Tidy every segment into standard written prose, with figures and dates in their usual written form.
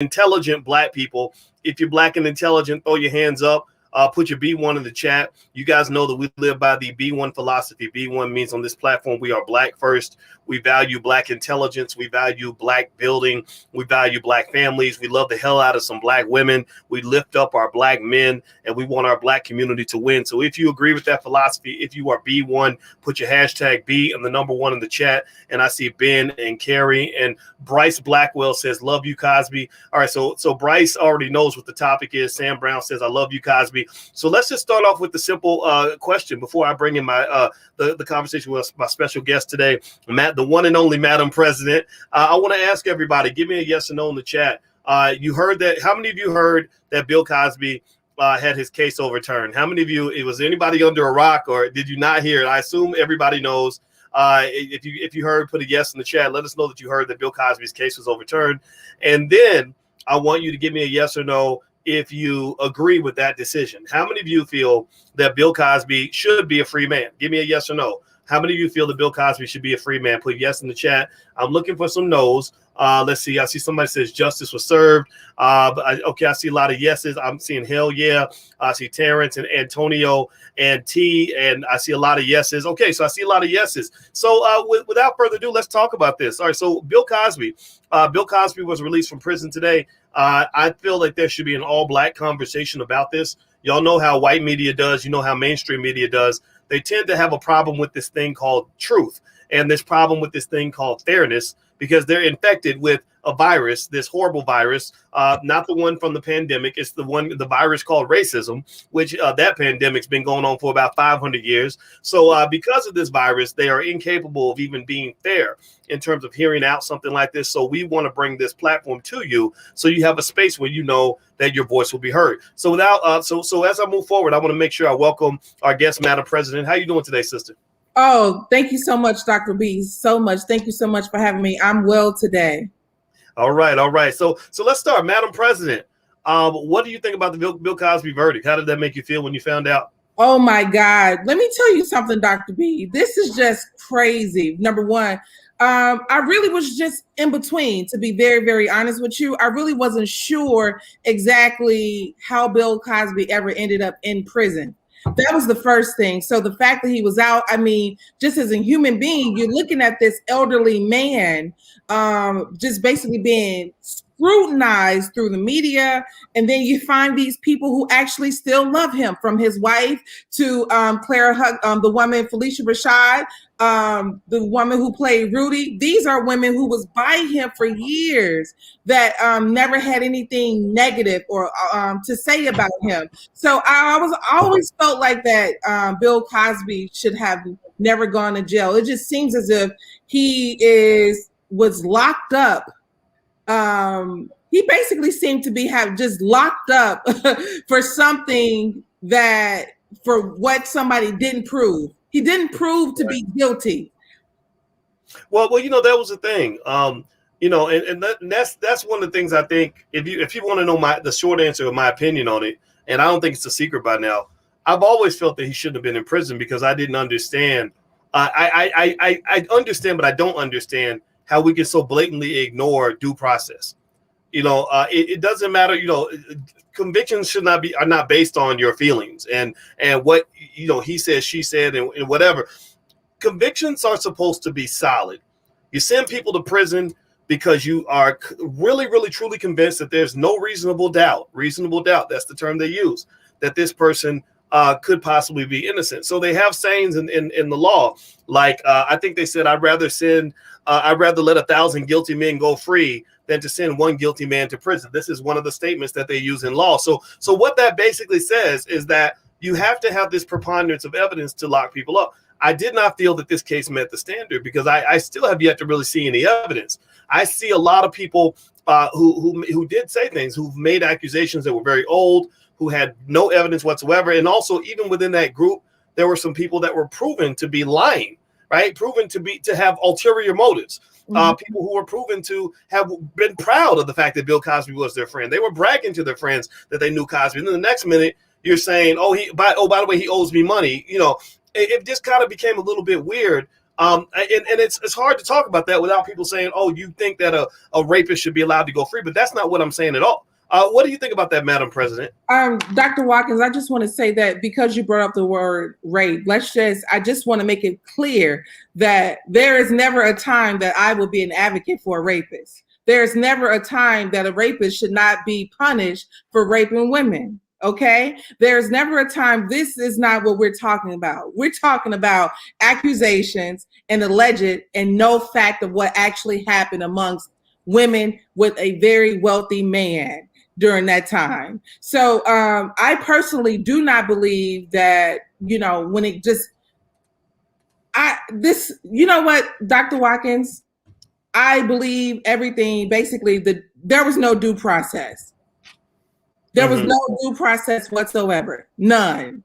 intelligent black people. If you're black and intelligent, throw your hands up. Put your B1 in the chat. You guys know that we live by the B1 philosophy. B1 means on this platform, we are black first. We value black intelligence. We value black building. We value black families. We love the hell out of some black women. We lift up our black men, and we want our black community to win. So if you agree with that philosophy, if you are B1, put your hashtag B and the number 1 in the chat. And I see Ben and Carrie and Bryce Blackwell says, love you, Cosby. All right, so Bryce already knows what the topic is. Sam Brown says, I love you, Cosby. So let's just start off with the simple question before I bring in my the conversation with my special guest today, Matt, the one and only Madam President. I want to ask everybody, give me a yes or no in the chat. You heard that? How many of you heard that Bill Cosby had his case overturned? How many of you? Was anybody under a rock, or did you not hear it? I assume everybody knows. If you heard, put a yes in the chat. Let us know that you heard that Bill Cosby's case was overturned, and then I want you to give me a yes or no if you agree with that decision. How many of you feel that Bill Cosby should be a free man? Give me a yes or no. How many of you feel that Bill Cosby should be a free man? Put yes in the chat. I'm looking for some no's. Let's see. I see somebody says justice was served. Okay, I see a lot of yeses. I'm seeing hell yeah. I see Terrence and Antonio and T, and I see a lot of yeses. Okay, so I see a lot of yeses. So without further ado, let's talk about this. All right, so Bill Cosby. Bill Cosby was released from prison today. I feel like there should be an all-black conversation about this. Y'all know how white media does. You know how mainstream media does. They tend to have a problem with this thing called truth and this problem with this thing called fairness, because they're infected with a virus, this horrible virus, not the one from the pandemic. It's the virus called racism, which that pandemic's been going on for about 500 years. So because of this virus, they are incapable of even being fair in terms of hearing out something like this. So we want to bring this platform to you so you have a space where you know that your voice will be heard. So without so as I move forward, I want to make sure I welcome our guest, Madam President. How you doing today, sister? Oh, thank you so much, Dr. B. So much. Thank you so much for having me. I'm well today. All right. So let's start. Madam President, what do you think about the Bill Cosby verdict? How did that make you feel when you found out? Oh, my God. Let me tell you something, Dr. B. This is just crazy. Number one, I really was just in between, to be very, very honest with you. I really wasn't sure exactly how Bill Cosby ever ended up in prison. That was the first thing. So the fact that he was out, I mean, just as a human being, you're looking at this elderly man just basically being scrutinized through the media. And then you find these people who actually still love him, from his wife to Clara, the woman, Felicia Rashad, the woman who played Rudy. These are women who was by him for years that never had anything negative or to say about him. So I always felt like that Bill Cosby should have never gone to jail. It just seems as if he was locked up. He basically seemed to have just locked up for something for what somebody didn't prove. He didn't prove to be guilty. Well, that was the thing. And that's one of the things I think. If you want to know the short answer of my opinion on it, and I don't think it's a secret by now, I've always felt that he shouldn't have been in prison because I didn't understand. I understand, but I don't understand how we can so blatantly ignore due process. It doesn't matter. Convictions are not based on your feelings and what he said, she said, and whatever. Convictions are supposed to be solid. You send people to prison because you are really, really, truly convinced that there's no reasonable doubt. Reasonable doubt. That's the term they use. That this person could possibly be innocent. So they have sayings in the law, like I think they said, I'd rather let 1,000 guilty men go free than to send one guilty man to prison. This is one of the statements that they use in law. So what that basically says is that you have to have this preponderance of evidence to lock people up. I did not feel that this case met the standard because I still have yet to really see any evidence. I see a lot of people who did say things, who've made accusations that were very old, who had no evidence whatsoever. And also, even within that group, there were some people that were proven to be lying, right? Proven to have ulterior motives. People who were proven to have been proud of the fact that Bill Cosby was their friend. They were bragging to their friends that they knew Cosby. And then the next minute, you're saying, by the way, he owes me money. It just kind of became a little bit weird And it's hard to talk about that without people saying, oh, you think that a rapist should be allowed to go free, but that's not what I'm saying at all. What do you think about that, Madam President? Dr. Watkins, I just want to say that because you brought up the word rape, I just want to make it clear that there is never a time that I will be an advocate for a rapist. There's never a time that a rapist should not be punished for raping women. Okay, there's never a time. This is not what we're talking about. We're talking about accusations and alleged and no fact of what actually happened amongst women with a very wealthy man during that time. So I personally do not believe that, when it just, you know what, Dr. Watkins, I believe everything, basically, there was no due process. There was no due process whatsoever. None.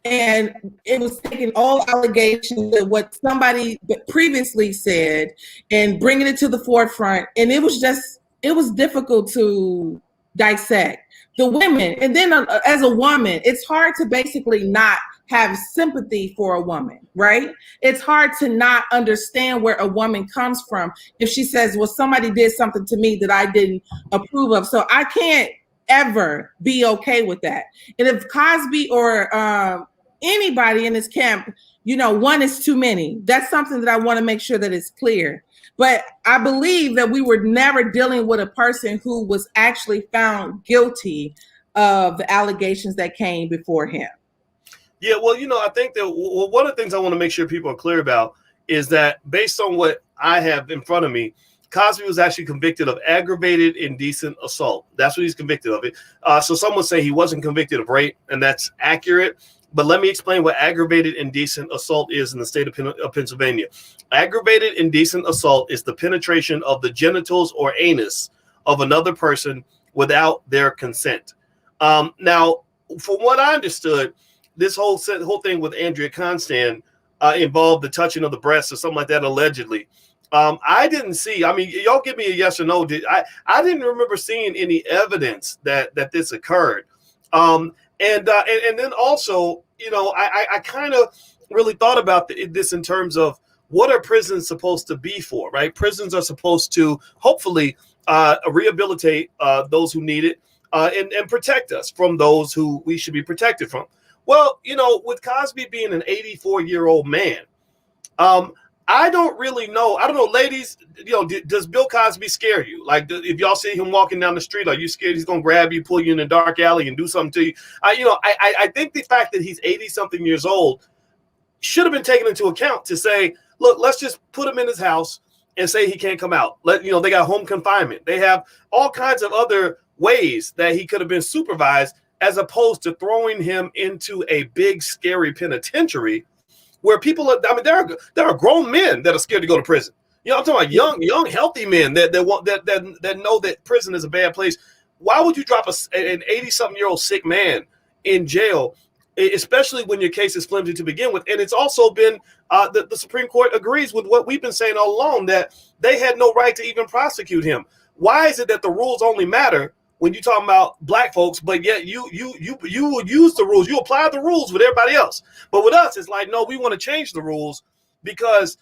And it was taking all allegations of what somebody previously said and bringing it to the forefront. And it was difficult to dissect the women. And then as a woman, it's hard to basically not have sympathy for a woman, right? It's hard to not understand where a woman comes from if she says, well, somebody did something to me that I didn't approve of. So I can't ever be okay with that. And if Cosby or anybody in this camp, one is too many. That's something that I want to make sure that it's clear. But I believe that we were never dealing with a person who was actually found guilty of the allegations that came before him. Yeah, well, I think that one of the things I want to make sure people are clear about is that based on what I have in front of me, Cosby was actually convicted of aggravated indecent assault. That's what he's convicted of. It. So some would say he wasn't convicted of rape, and that's accurate. But let me explain what aggravated indecent assault is in the state of Pennsylvania. Aggravated indecent assault is the penetration of the genitals or anus of another person without their consent. Now, from what I understood, this whole thing with Andrea Constand involved the touching of the breasts or something like that, allegedly. I didn't see. I mean, y'all give me a yes or no. I didn't remember seeing any evidence that this occurred. And then also, I kind of really thought about this in terms of what are prisons supposed to be for, right? Prisons are supposed to hopefully rehabilitate those who need it and protect us from those who we should be protected from. Well, with Cosby being an 84-year-old man, I don't really know. I don't know, ladies, does Bill Cosby scare you? Like, if y'all see him walking down the street, are you scared he's going to grab you, pull you in a dark alley and do something to you? I think the fact that he's 80-something years old should have been taken into account to say, look, let's just put him in his house and say he can't come out. They got home confinement. They have all kinds of other ways that he could have been supervised, as opposed to throwing him into a big, scary penitentiary where people are. I mean, there are grown men that are scared to go to prison. I'm talking about young, healthy men that know that prison is a bad place. Why would you drop an 80-something-year-old sick man in jail, especially when your case is flimsy to begin with? And it's also been the Supreme Court agrees with what we've been saying all along, that they had no right to even prosecute him. Why is it that the rules only matter when you're talking about black folks, but yet you would use the rules, you apply the rules with everybody else? But with us, it's like, no, we want to change the rules because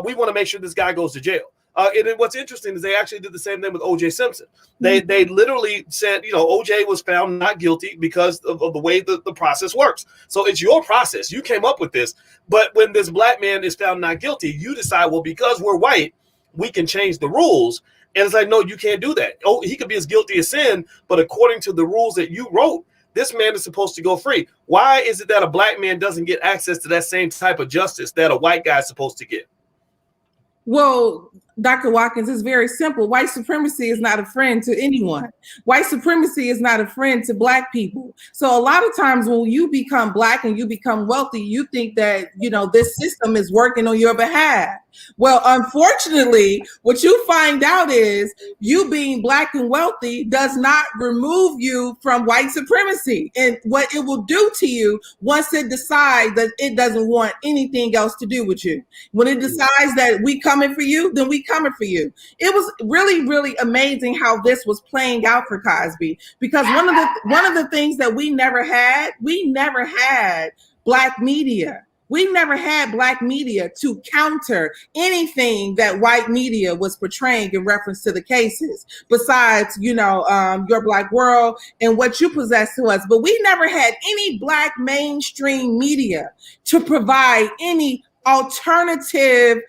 we want to make sure this guy goes to jail. And then what's interesting is they actually did the same thing with O.J. Simpson. They literally said, O.J. was found not guilty because of the way the process works. So it's your process. You came up with this. But when this black man is found not guilty, you decide, well, because we're white, we can change the rules. And it's like, no, you can't do that. Oh, he could be as guilty as sin, but according to the rules that you wrote, this man is supposed to go free. Why is it that a black man doesn't get access to that same type of justice that a white guy is supposed to get? Well, Dr. Watkins, it's very simple. White supremacy is not a friend to anyone. White supremacy is not a friend to black people. So a lot of times when you become black and you become wealthy, you think that, this system is working on your behalf. Well, unfortunately, what you find out is you being black and wealthy does not remove you from white supremacy, and what it will do to you once it decides that it doesn't want anything else to do with you. When it decides that we coming for you, then we coming for you. It was really, really amazing how this was playing out for Cosby, because one of the things that we never had black media. We never had black media to counter anything that white media was portraying in reference to the cases, besides, Your Black World and what you possess to us. But we never had any black mainstream media to provide any alternative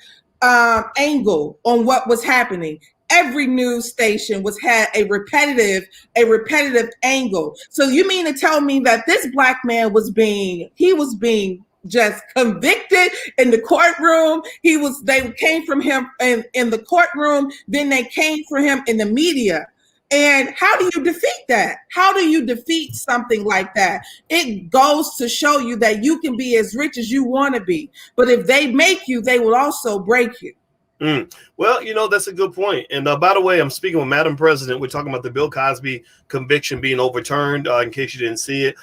angle on what was happening. Every news station had a repetitive angle. So you mean to tell me that this black man was being just convicted in the courtroom? They came from him in the courtroom, then they came for him in the media. And how do you defeat that? How do you defeat something like that? It goes to show you that you can be as rich as you want to be, but if they make you, they will also break you. Well, that's a good point. And by the way, I'm speaking with Madam President. We're talking about the Bill Cosby conviction being overturned. In case you didn't see it,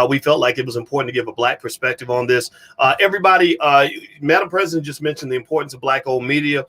we felt like it was important to give a black perspective on this. Everybody, Madam President just mentioned the importance of black-owned media.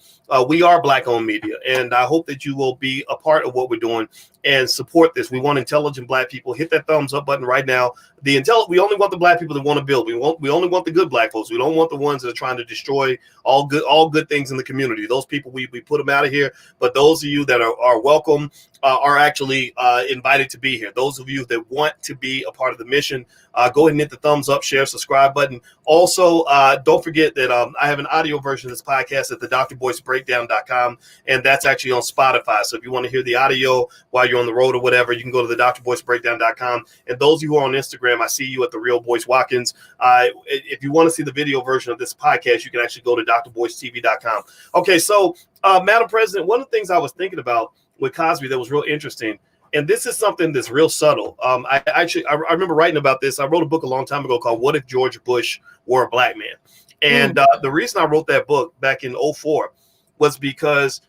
We are black-owned media, and I hope that you will be a part of what we're doing and support this. We want intelligent black people. Hit that thumbs up button right now. We only want the black people that want to build. We only want the good black folks. We don't want the ones that are trying to destroy all good things in the community. Those people, we put them out of here. But those of you that are welcome are actually invited to be here. Those of you that want to be a part of the mission, go ahead and hit the thumbs up, share, subscribe button. Also, don't forget that I have an audio version of this podcast at the drboycebreakdown.com, and that's actually on Spotify. So if you want to hear the audio while you're on the road or whatever, you can go to the drboycebreakdown.com. And those of you who are on Instagram, I see you at the Real Boyce Watkins. If you want to see the video version of this podcast, you can actually go to drboycetv.com. Okay, so Madam President, one of the things I was thinking about with Cosby that was real interesting, and this is something that's real subtle. I remember writing about this. I wrote a book a long time ago called "What If George Bush Were a Black Man?" And the reason I wrote that book back in 2004 was because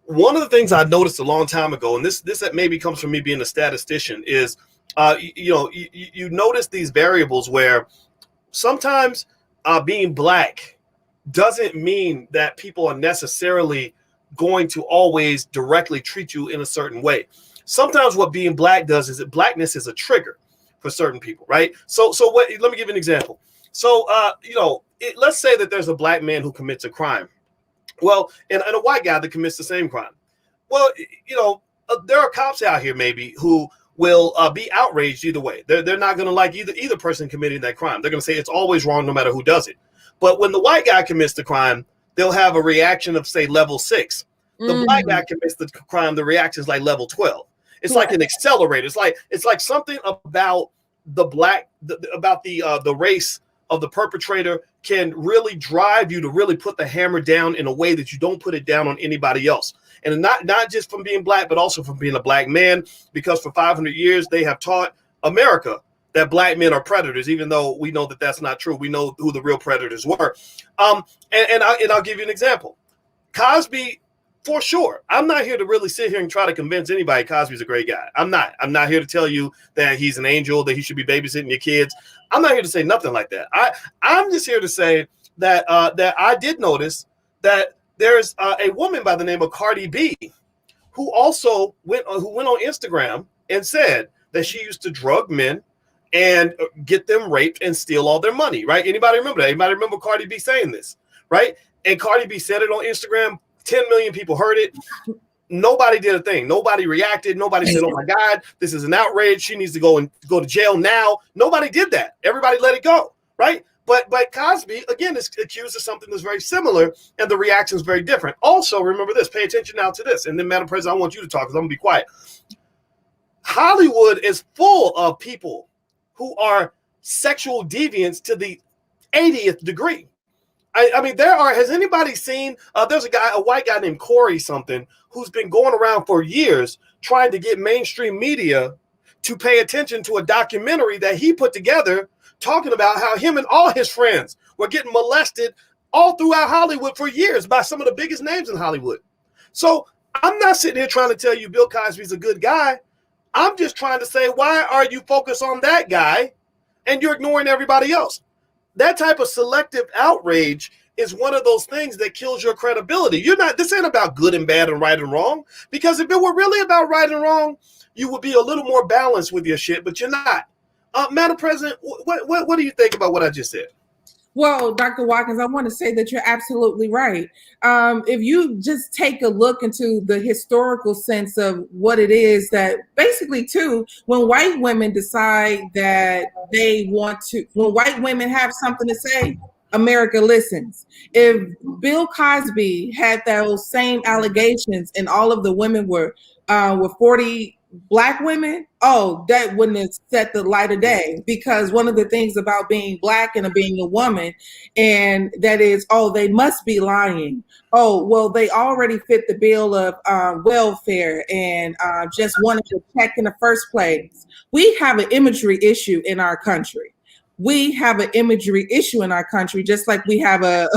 one of the things I noticed a long time ago, and this maybe comes from me being a statistician, is you notice these variables where sometimes being black doesn't mean that people are necessarily going to always directly treat you in a certain way. Sometimes what being black does is that blackness is a trigger for certain people, right? So let me give you an example. So, let's say that there's a black man who commits a crime. Well, and a white guy that commits the same crime. Well, there are cops out here maybe who will be outraged either way. They're not going to like either person committing that crime. They're going to say it's always wrong no matter who does it. But when the white guy commits the crime, they'll have a reaction of, say, level 6. The black guy commits the crime, the reaction is like level 12. It's like an accelerator. It's like something about the race of the perpetrator can really drive you to really put the hammer down in a way that you don't put it down on anybody else. And not just from being black, but also from being a black man, because for 500 years they have taught America that black men are predators, even though we know that that's not true. We know who the real predators were. And I'll give you an example. Cosby, for sure. I'm not here to really sit here and try to convince anybody Cosby's a great guy. I'm not here to tell you that he's an angel, that he should be babysitting your kids. I'm not here to say nothing like that. I'm just here to say that I did notice that there's a woman by the name of Cardi B who also went on Instagram and said that she used to drug men and get them raped and steal all their money, right? Anybody remember that? Anybody remember Cardi B saying this, right? And Cardi B said it on Instagram. 10 million people heard it. Nobody did a thing. Nobody reacted. Nobody said, "Oh my God, this is an outrage. She needs to go to jail now." Nobody did that. Everybody let it go, right? But Cosby, again, is accused of something that's very similar, and the reaction is very different. Also, remember this. Pay attention now to this. And then, Madam President, I want you to talk because I'm going to be quiet. Hollywood is full of people who are sexual deviants to the 80th degree. I mean, has anybody seen, there's a white guy named Corey something who's been going around for years trying to get mainstream media to pay attention to a documentary that he put together talking about how him and all his friends were getting molested all throughout Hollywood for years by some of the biggest names in Hollywood. So I'm not sitting here trying to tell you Bill Cosby's a good guy. I'm just trying to say, why are you focused on that guy and you're ignoring everybody else? That type of selective outrage is one of those things that kills your credibility. This ain't about good and bad and right and wrong, because if it were really about right and wrong, you would be a little more balanced with your shit, but you're not. Madam President, what do you think about what I just said? Well, Dr. Watkins, I want to say that you're absolutely right. If you just take a look into the historical sense of what it is that basically, too, when white women decide that they want to, when white women have something to say, America listens. If Bill Cosby had those same allegations and all of the women were 40 black women, oh, that wouldn't have set the light of day. Because one of the things about being black and being a woman, and that is, oh, they must be lying. Oh, well, they already fit the bill of welfare and just wanted to check in the first place. We have an imagery issue in our country. We have an imagery issue in our country, just like we have a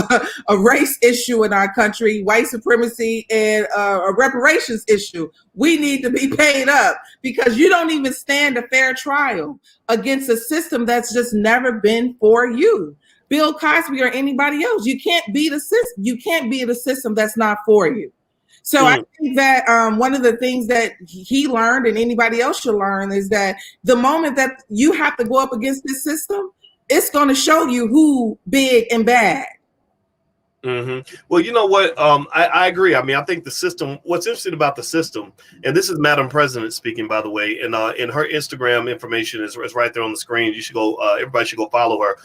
race issue in our country, white supremacy, and a reparations issue. We need to be paid up because you don't even stand a fair trial against a system that's just never been for you. Bill Cosby or anybody else, you can't beat a system. You can't beat a system that's not for you. So I think that one of the things that he learned and anybody else should learn is that the moment that you have to go up against this system, it's going to show you who big and bad. Mm-hmm. Well, you know what? I agree. I mean, I think the system, what's interesting about the system, and this is Madam President speaking, by the way, and her Instagram information is right there on the screen. You should go, everybody should go follow her.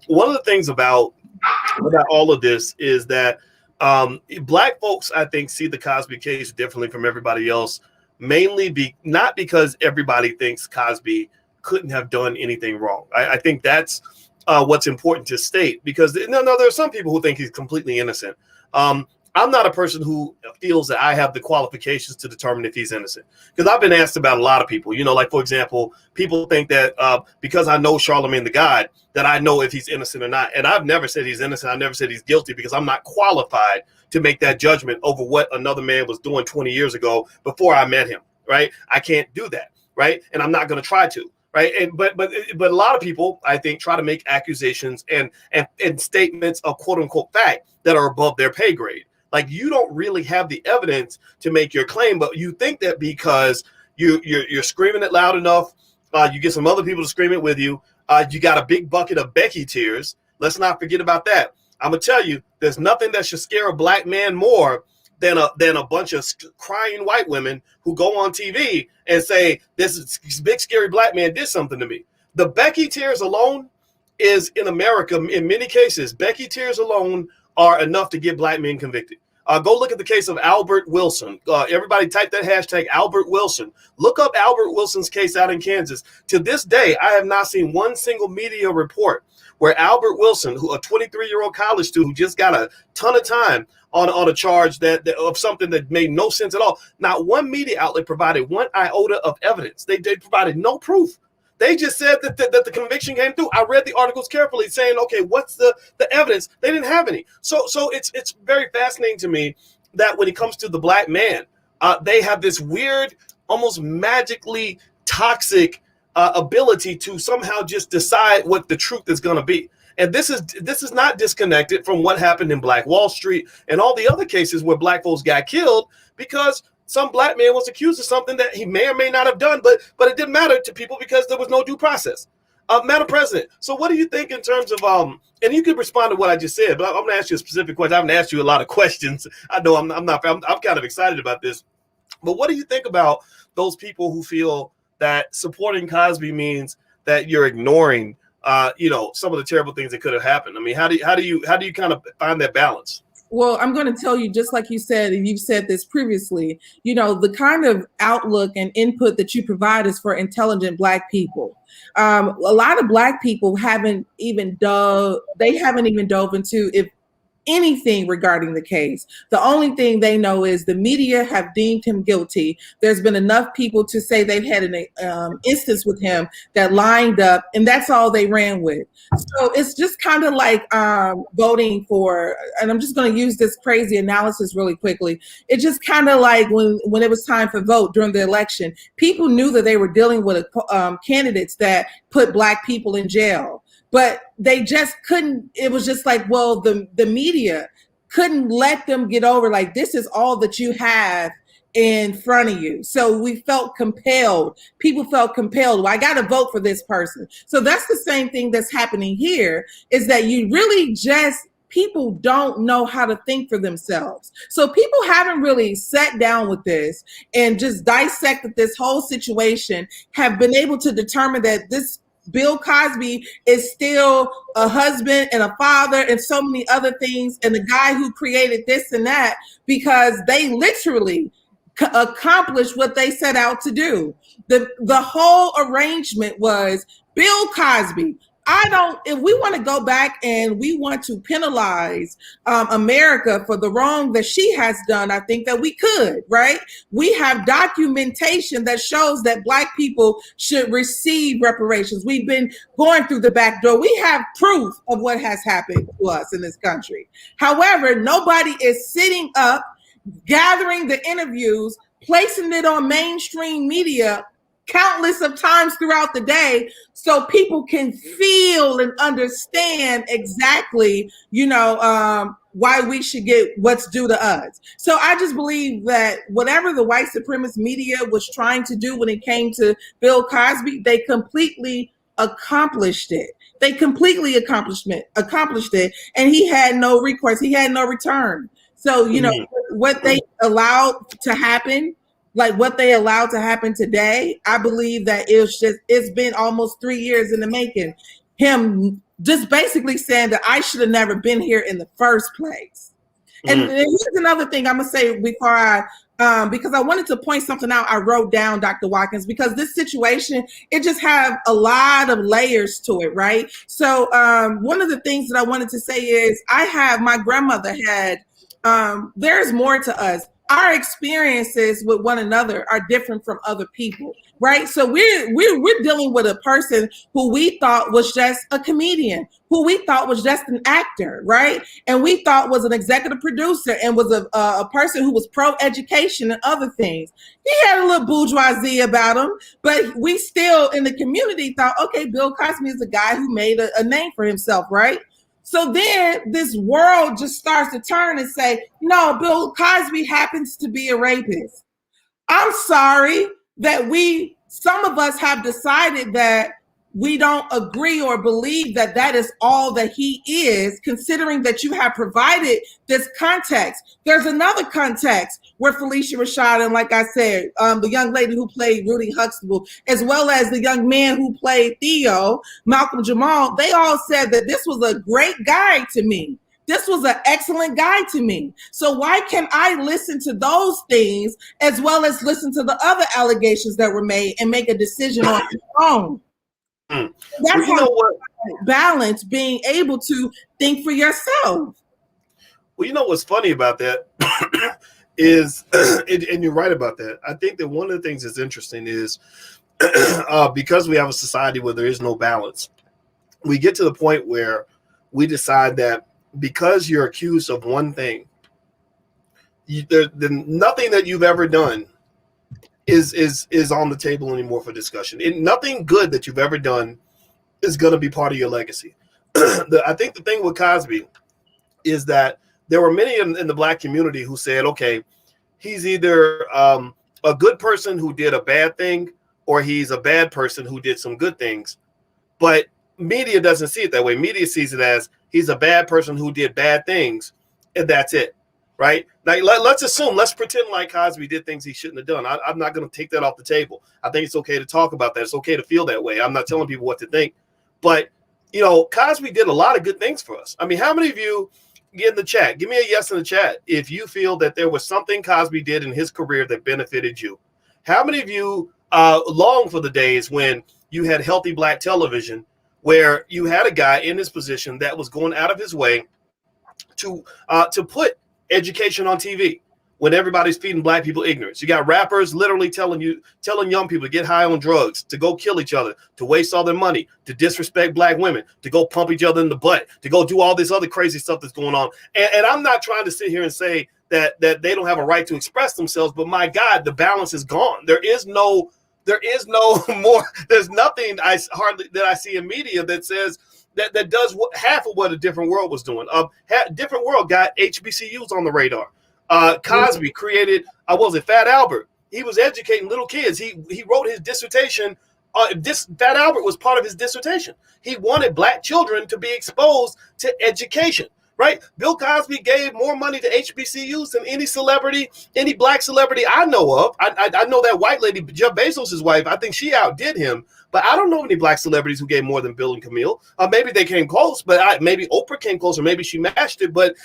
One of the things about all of this is that black folks, I think, see the Cosby case differently from everybody else, mainly not because everybody thinks Cosby couldn't have done anything wrong. I think that's what's important to state, because there are some people who think he's completely innocent. I'm not a person who feels that I have the qualifications to determine if he's innocent, because I've been asked about a lot of people, like, for example, people think that because I know Charlemagne the God, that I know if he's innocent or not. And I've never said he's innocent. I never said he's guilty, because I'm not qualified to make that judgment over what another man was doing 20 years ago before I met him. Right. I can't do that. Right. And I'm not going to try to. Right. And but a lot of people, I think, try to make accusations and statements of quote unquote fact that are above their pay grade. Like, you don't really have the evidence to make your claim, but you think that because you're screaming it loud enough, you get some other people to scream it with you. You got a big bucket of Becky tears. Let's not forget about that. I'm gonna tell you, there's nothing that should scare a black man more than a bunch of crying white women who go on TV and say, this big scary black man did something to me. The Becky tears alone is, in America, in many cases, Becky tears alone are enough to get black men convicted. Go look at the case of Albert Wilson. Everybody type that hashtag Albert Wilson. Look up Albert Wilson's case out in Kansas. To this day, I have not seen one single media report where Albert Wilson, who a 23-year-old college student who just got a ton of time on a charge that of something that made no sense at all. Not one media outlet provided one iota of evidence. They provided no proof. They just said that the conviction came through. I read the articles carefully, saying, okay, what's the evidence? They didn't have any. So it's very fascinating to me that when it comes to the black man, they have this weird, almost magically toxic ability to somehow just decide what the truth is going to be. And this is not disconnected from what happened in Black Wall Street and all the other cases where black folks got killed because some black man was accused of something that he may or may not have done, but it didn't matter to people because there was no due process. Madam President, so what do you think in terms of and you could respond to what I just said, but I'm going to ask you a specific question. I haven't asked you a lot of questions. I know I'm kind of excited about this, but what do you think about those people who feel that supporting Cosby means that you're ignoring some of the terrible things that could have happened? I mean, how do you kind of find that balance? Well, I'm going to tell you, just like you said, and you've said this previously, the kind of outlook and input that you provide is for intelligent Black people. A lot of Black people haven't even dove into if anything regarding the case. The only thing they know is the media have deemed him guilty. There's been enough people to say they've had an instance with him that lined up, and that's all they ran with. So it's just kind of like voting for, and I'm just going to use this crazy analysis really quickly. It's just kind of like when it was time for vote during the election, people knew that they were dealing with candidates that put Black people in jail. But they just couldn't, it was just like, well, the media couldn't let them get over, like, this is all that you have in front of you. So we felt compelled. People felt compelled. Well, I got to vote for this person. So that's the same thing that's happening here, is that you really just, people don't know how to think for themselves. So people haven't really sat down with this and just dissected this whole situation, have been able to determine that this Bill Cosby is still a husband and a father and so many other things, and the guy who created this and that, because they literally accomplished what they set out to do. The whole arrangement was Bill Cosby. If we want to go back and we want to penalize America for the wrong that she has done, I think that we could, right? We have documentation that shows that Black people should receive reparations. We've been going through the back door. We have proof of what has happened to us in this country. However, nobody is sitting up, gathering the interviews, placing it on mainstream media countless of times throughout the day so people can feel and understand exactly, why we should get what's due to us. So I just believe that whatever the white supremacist media was trying to do when it came to Bill Cosby, they completely accomplished it. They completely accomplished it, and he had no recourse. He had no return. So, what they allowed to happen, like what they allowed to happen today, I believe that it's been almost 3 years in the making. Him just basically saying that I should have never been here in the first place. And here's another thing I'm going to say before because I wanted to point something out. I wrote down, Dr. Watkins, because this situation, it just have a lot of layers to it, right? So one of the things that I wanted to say is my grandmother had, there's more to us. Our experiences with one another are different from other people, right? So we're dealing with a person who we thought was just a comedian, who we thought was just an actor, right? And we thought was an executive producer and was a person who was pro-education and other things. He had a little bourgeoisie about him, but we still in the community thought, okay, Bill Cosby is a guy who made a name for himself, right? So then this world just starts to turn and say, no, Bill Cosby happens to be a rapist. I'm sorry that some of us have decided that we don't agree or believe that that is all that he is, considering that you have provided this context. There's another context where Felicia Rashad, and like I said, the young lady who played Rudy Huxtable, as well as the young man who played Theo, Malcolm Jamal, they all said that this was a great guy to me. This was an excellent guy to me. So why can't I listen to those things as well as listen to the other allegations that were made and make a decision on my own? That's what balance, being able to think for yourself. Well, what's funny about that is, and you're right about that. I think that one of the things that's interesting is because we have a society where there is no balance, we get to the point where we decide that because you're accused of one thing, nothing that you've ever done is on the table anymore for discussion. And nothing good that you've ever done is going to be part of your legacy. I think the thing with Cosby is that there were many in the Black community who said, okay, he's either a good person who did a bad thing, or he's a bad person who did some good things. But media doesn't see it that way. Media sees it as he's a bad person who did bad things, and that's it. Right? Like, let's pretend like Cosby did things he shouldn't have done. I'm not going to take that off the table. I think it's okay to talk about that. It's okay to feel that way. I'm not telling people what to think. But, Cosby did a lot of good things for us. I mean, how many of you get in the chat? Give me a yes in the chat if you feel that there was something Cosby did in his career that benefited you. How many of you long for the days when you had healthy Black television, where you had a guy in this position that was going out of his way to put education on TV when everybody's feeding Black people ignorance? You got rappers literally telling young people to get high on drugs, to go kill each other, to waste all their money, to disrespect Black women, to go pump each other in the butt, to go do all this other crazy stuff that's going on. And I'm not trying to sit here and say that they don't have a right to express themselves, but my God, the balance is gone. There is no more. There's nothing that I see in media that says that does half of what A Different World was doing. Different World got HBCUs on the radar. Cosby created, what was it, Fat Albert. He was educating little kids. He wrote his dissertation. Fat Albert was part of his dissertation. He wanted black children to be exposed to education. Right? Bill Cosby gave more money to HBCUs than any celebrity, any black celebrity I know of. I know that white lady, Jeff Bezos' wife, I think she outdid him. But I don't know any black celebrities who gave more than Bill and Camille. Maybe they came close, but maybe Oprah came close, or maybe she matched it. But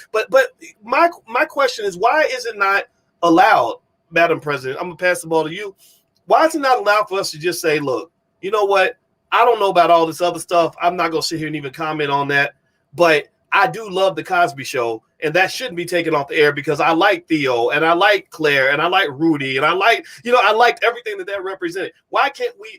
my question is, why is it not allowed, Madam President? I'm gonna pass the ball to you. Why is it not allowed for us to just say, look, you know what? I don't know about all this other stuff. I'm not gonna sit here and even comment on that. But I do love the Cosby Show, and that shouldn't be taken off the air because I like Theo and I like Claire and I like Rudy and I liked everything that represented. Why can't we?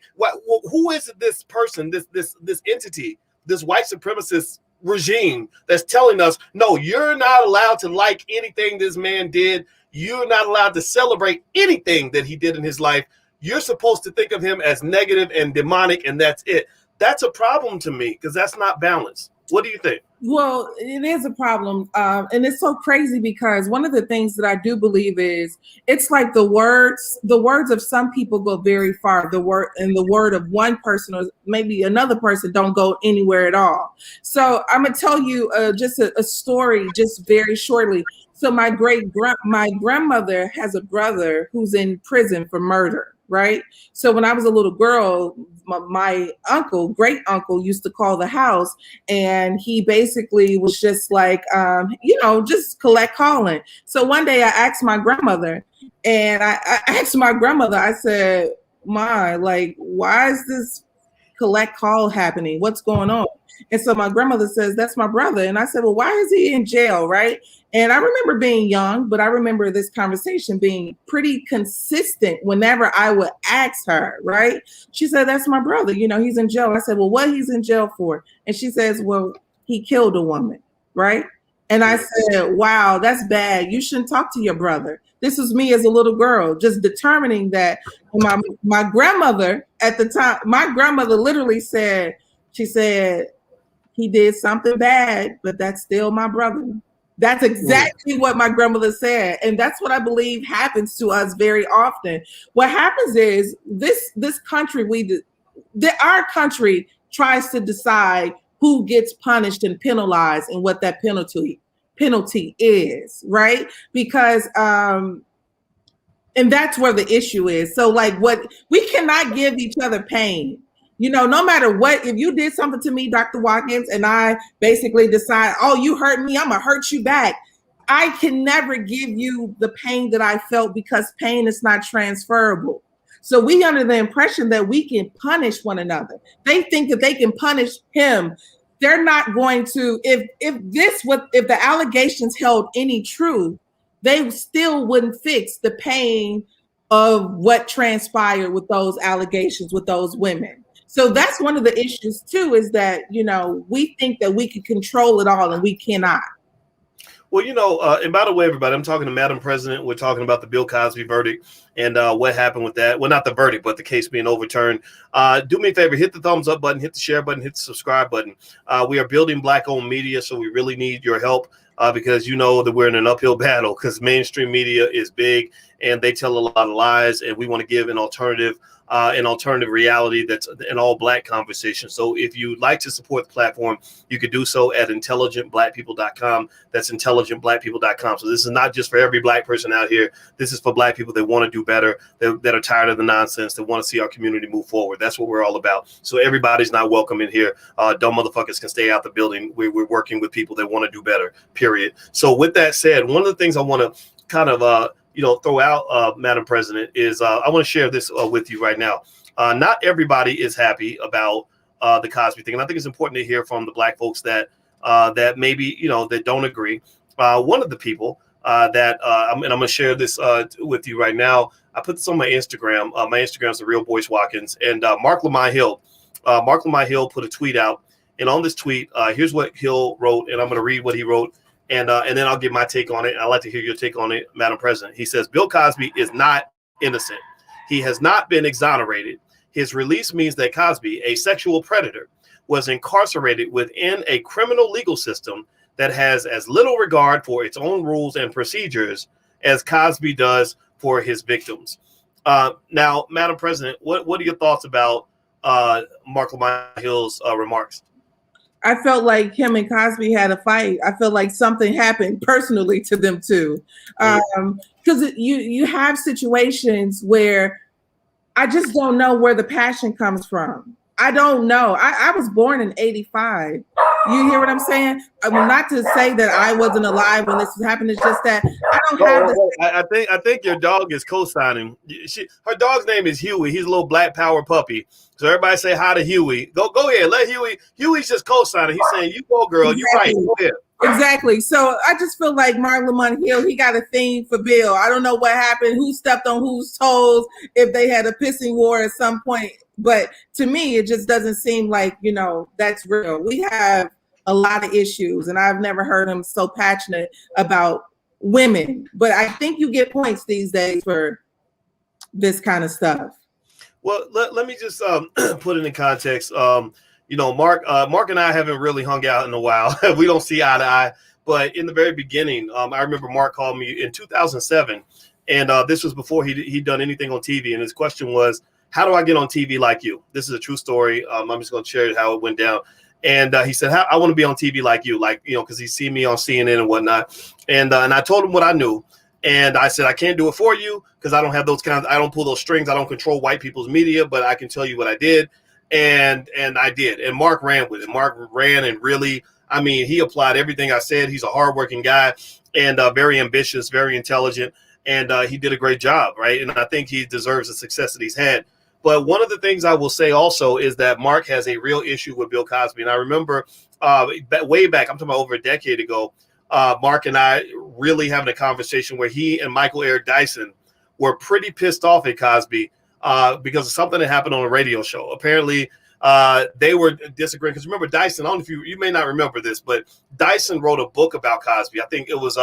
Who is this person, this entity, this white supremacist regime that's telling us, no, you're not allowed to like anything this man did. You're not allowed to celebrate anything that he did in his life. You're supposed to think of him as negative and demonic, and that's it. That's a problem to me because that's not balanced. What do you think? Well, it is a problem. And it's so crazy because one of the things that I do believe is it's like the words of some people go very far. The word of one person or maybe another person don't go anywhere at all. So I'm going to tell you just a story just very shortly. So my grandmother has a brother who's in prison for murder. Right. So when I was a little girl, my great uncle used to call the house, and he basically was just like, just collect calling. So one day I asked my grandmother, I said, "Ma, like, why is this collect call happening? What's going on?" And so my grandmother says, "That's my brother." And I said, "Well, why is he in jail?" Right. And I remember being young, but I remember this conversation being pretty consistent whenever I would ask her, right? She said, "That's my brother. He's in jail." I said, "Well, what he's in jail for?" And she says, "Well, he killed a woman." Right. And I said, "Wow, that's bad. You shouldn't talk to your brother." This was me as a little girl, just determining that. My grandmother at the time, my grandmother literally said, she said, "He did something bad, but that's still my brother." That's exactly what my grandmother said. And that's what I believe happens to us very often. What happens is this country, our country tries to decide who gets punished and penalized and what that penalty is, right? Because and that's where the issue is. So we cannot give each other pain. No matter what, if you did something to me, Dr. Watkins, and I basically decide, oh, you hurt me, I'm going to hurt you back. I can never give you the pain that I felt because pain is not transferable. So we under the impression that we can punish one another. They think that they can punish him. They're not going to, if the allegations held any truth, they still wouldn't fix the pain of what transpired with those allegations with those women. So that's one of the issues too, is that, we think that we can control it all and we cannot. Well, and by the way, everybody, I'm talking to Madam President. We're talking about the Bill Cosby verdict and what happened with that. Well, not the verdict, but the case being overturned. Do me a favor, hit the thumbs up button, hit the share button, hit the subscribe button. We are building Black-owned media, so we really need your help because you know that we're in an uphill battle because mainstream media is big and they tell a lot of lies, and we want to give an alternative reality that's an all Black conversation. So if you'd like to support the platform, you could do so at intelligentblackpeople.com. That's intelligentblackpeople.com. So this is not just for every Black person out here. This is for Black people that want to do better, that are tired of the nonsense, that want to see our community move forward. That's what we're all about. So everybody's not welcome in here. Dumb motherfuckers can stay out the building. We're working with people that want to do better, period. So with that said, one of the things I want to kind of throw out, Madam President, is I want to share this with you right now. Not everybody is happy about the Cosby thing, and I think it's important to hear from the Black folks that maybe that don't agree. One of the people I'm going to share this with you right now. I put this on my Instagram. My Instagram is The Real Boyce Watkins, and Mark Lamont Hill put a tweet out, and on this tweet, here's what Hill wrote, and I'm going to read what he wrote. And then I'll give my take on it. I'd like to hear your take on it, Madam President. He says, Bill Cosby is not innocent. He has not been exonerated. His release means that Cosby, a sexual predator, was incarcerated within a criminal legal system that has as little regard for its own rules and procedures as Cosby does for his victims. Now, Madam President, what are your thoughts about Mark Lamont Hill's remarks? I felt like him and Cosby had a fight. I felt like something happened personally to them too, because you have situations where I just don't know where the passion comes from. I don't know. I was born in '85. You hear what I'm saying? I mean, not to say that I wasn't alive when this was happening. It's just that I don't have the. I think your dog is co-signing. Her dog's name is Huey. He's a little black power puppy. So everybody say hi to Huey. Go ahead. Let Huey. Huey's just co-signing. He's saying, "You go, girl. You right. Go ahead." Exactly. So I just feel like Mark Lamont Hill, he got a theme for Bill. I don't know what happened, who stepped on whose toes, if they had a pissing war at some point. But to me, it just doesn't seem like, that's real. We have a lot of issues, and I've never heard him so passionate about women. But I think you get points these days for this kind of stuff. Well, let me just put it in context. Mark and I haven't really hung out in a while. We don't see eye to eye. But in the very beginning, I remember Mark called me in 2007, and this was before he'd done anything on TV. And his question was, "How do I get on TV like you?" This is a true story. I'm just going to share how it went down. And he said, "I want to be on TV like you, because he's seen me on CNN and whatnot." And I told him what I knew. And I said, "I can't do it for you because I don't have those I don't pull those strings. I don't control white people's media, but I can tell you what I did." And I did. And Mark ran with it. Mark ran and really, he applied everything I said. He's a hardworking guy and very ambitious, very intelligent. And he did a great job, right? And I think he deserves the success that he's had. But one of the things I will say also is that Mark has a real issue with Bill Cosby. And I remember way back, I'm talking about over a decade ago, Mark and I really having a conversation where he and Michael Eric Dyson were pretty pissed off at Cosby because of something that happened on a radio show. Apparently, they were disagreeing. Because remember, Dyson, I don't know if you may not remember this, but Dyson wrote a book about Cosby. I think it was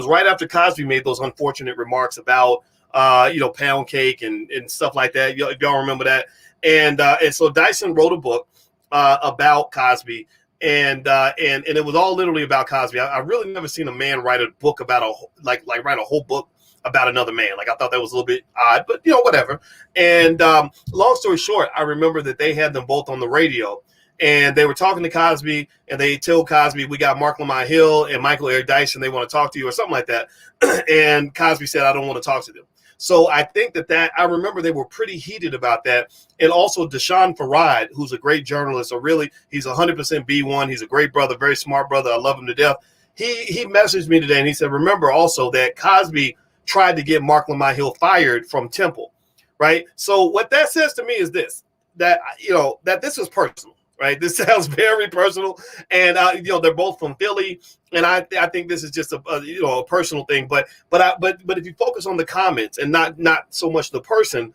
right after Cosby made those unfortunate remarks about pound cake and stuff like that. If y'all remember that. And so Dyson wrote a book about Cosby. And it was all literally about Cosby. I really never seen a man write a book about write a whole book about another man. Like, I thought that was a little bit odd, but whatever. And long story short, I remember that they had them both on the radio, and they were talking to Cosby, and they told Cosby, "We got Mark Lamont Hill and Michael Eric Dyson. They want to talk to you," or something like that. And Cosby said, "I don't want to talk to them." So I think that I remember they were pretty heated about that. And also Deshaun Farad, who's a great journalist, he's 100% B1. He's a great brother, very smart brother. I love him to death. He messaged me today and he said, "Remember also that Cosby tried to get Mark Lamont Hill fired from Temple," right? So what that says to me is this, that this is personal. Right, this sounds very personal, and they're both from Philly, and I think this is just a personal thing. But if you focus on the comments and not so much the person,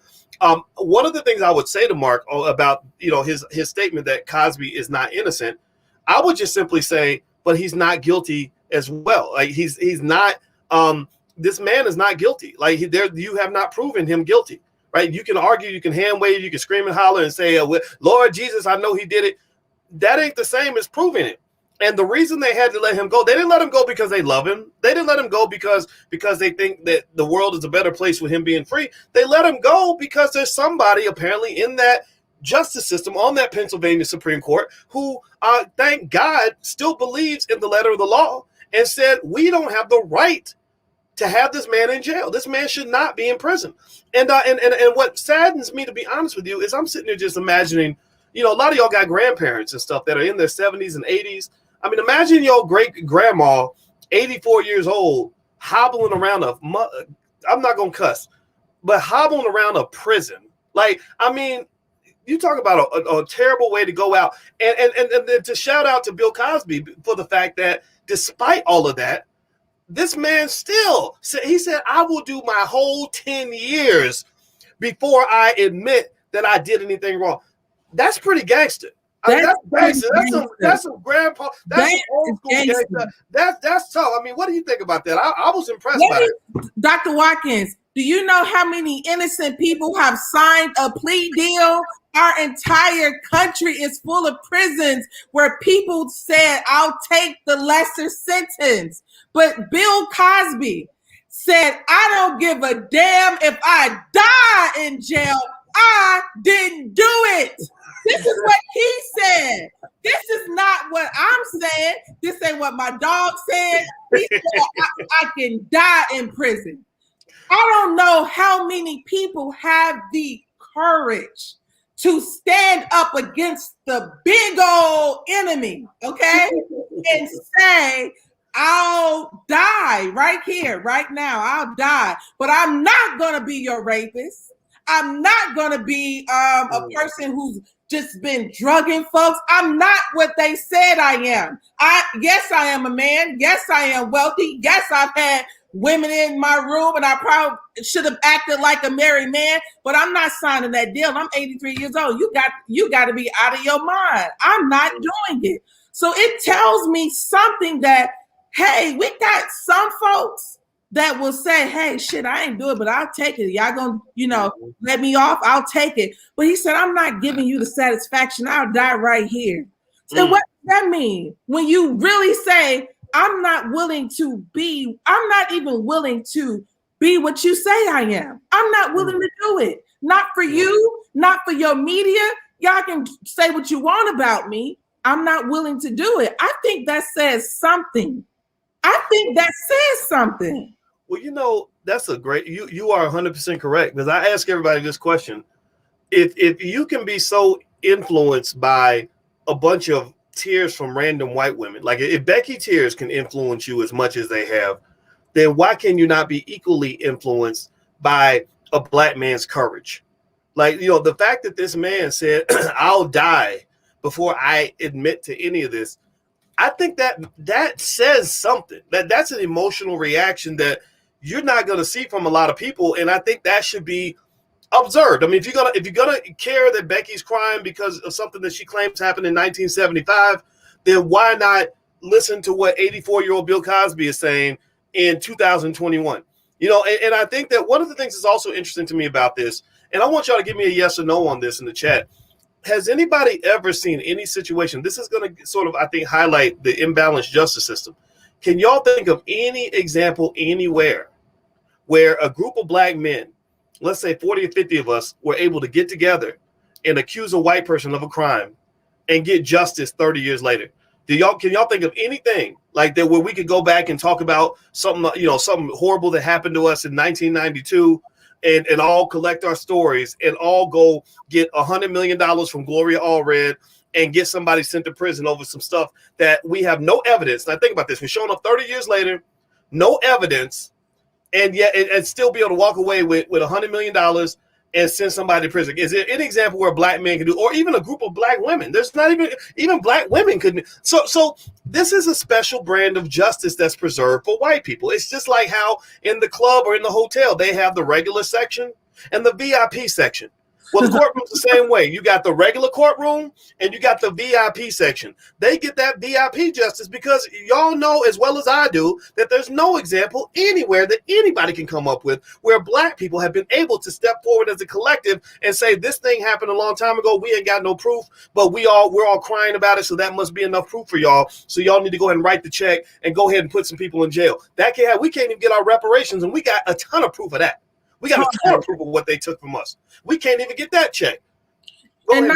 one of the things I would say to Mark about his statement that Cosby is not innocent, I would just simply say, but he's not guilty as well. Like he's not. This man is not guilty. Like you have not proven him guilty. Right? You can argue, you can hand wave, you can scream and holler and say, "Lord Jesus, I know he did it." That ain't the same as proving it. And the reason they had to let him go, they didn't let him go because they love him. They didn't let him go because they think that the world is a better place with him being free. They let him go because there's somebody apparently in that justice system on that Pennsylvania Supreme Court who, thank God, still believes in the letter of the law and said, "We don't have the right to have this man in jail. This man should not be in prison." And what saddens me, to be honest with you, is I'm sitting there just imagining, a lot of y'all got grandparents and stuff that are in their 70s and 80s. I mean, imagine your great grandma, 84 years old, hobbling around I'm not going to cuss, but hobbling around a prison. Like, I mean, you talk about a terrible way to go out. And to shout out to Bill Cosby for the fact that despite all of that, this man still said, he said, "I will do my whole 10 years before I admit that I did anything wrong." That's pretty gangster. That's gangster. That's some grandpa. That's some old school gangster. That's tough. I mean, what do you think about that? I was impressed by it. Dr. Watkins, do you know how many innocent people have signed a plea deal? Our entire country is full of prisons where people said, "I'll take the lesser sentence." But Bill Cosby said, I don't give a damn if I die in jail. I didn't do it. This is what he said. This is not what I'm saying. This ain't what my dog said. He said, I can die in prison. I don't know how many people have the courage to stand up against the big old enemy, okay? And say, I'll die right here, right now. I'll die. But I'm not going to be your rapist. I'm not going to be a person who's just been drugging folks. I'm not what they said I am. Yes, I am a man. Yes, I am wealthy. Yes, I've had women in my room, and I probably should have acted like a married man, but I'm not signing that deal. I'm 83 years old. You got to be out of your mind. I'm not doing it. So it tells me something that, hey, we got some folks that will say, hey, shit, I ain't do it, but I'll take it. Y'all gonna, let me off? I'll take it. But he said, I'm not giving you the satisfaction. I'll die right here. So what does that mean? When you really say, I'm not even willing to be what you say I am. I'm not willing to do it. Not for you, not for your media. Y'all can say what you want about me. I'm not willing to do it. I think that says something. Well, that's a great, you are 100% correct, because I ask everybody this question. If you can be so influenced by a bunch of tears from random white women, like if Becky tears can influence you as much as they have, then why can you not be equally influenced by a black man's courage? Like, the fact that this man said, I'll die before I admit to any of this, I think that says something. That's an emotional reaction that you're not going to see from a lot of people, and I think that should be observed. I mean, if you're gonna care that Becky's crying because of something that she claims happened in 1975, then why not listen to what 84-year-old Bill Cosby is saying in 2021? And I think that one of the things that's also interesting to me about this, and I want y'all to give me a yes or no on this in the chat. Has anybody ever seen any situation? This is going to sort of, I think, highlight the imbalanced justice system. Can y'all think of any example anywhere where a group of black men, let's say 40 or 50 of us, were able to get together and accuse a white person of a crime and get justice 30 years later? Can y'all think of anything like that where we could go back and talk about something, something horrible that happened to us in 1992 and all collect our stories and all go get $100 million from Gloria Allred and get somebody sent to prison over some stuff that we have no evidence? Now think about this. We're showing up 30 years later, no evidence, and yet and still be able to walk away with $100 million and send somebody to prison. Is there any example where a black man can do, or even a group of black women? There's not even black women couldn't. So this is a special brand of justice that's preserved for white people. It's just like how in the club or in the hotel, they have the regular section and the VIP section. Well, the courtroom's the same way. You got the regular courtroom and you got the VIP section. They get that VIP justice because y'all know as well as I do that there's no example anywhere that anybody can come up with where black people have been able to step forward as a collective and say this thing happened a long time ago. We ain't got no proof, but we're all crying about it. So that must be enough proof for y'all. So y'all need to go ahead and write the check and go ahead and put some people in jail. We can't even get our reparations, and we got a ton of proof of that. We got a ton of proof of what they took from us. We can't even get that check. And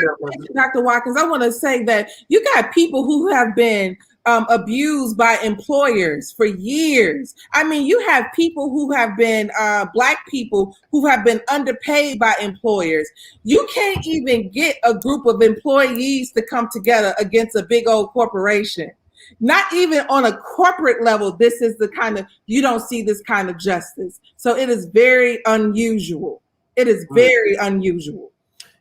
Dr. Watkins, I want to say that you got people who have been abused by employers for years. I mean, you have people who have been black people who have been underpaid by employers. You can't even get a group of employees to come together against a big old corporation. Not even on a corporate level, this is you don't see this kind of justice. So it is very unusual. It is very unusual.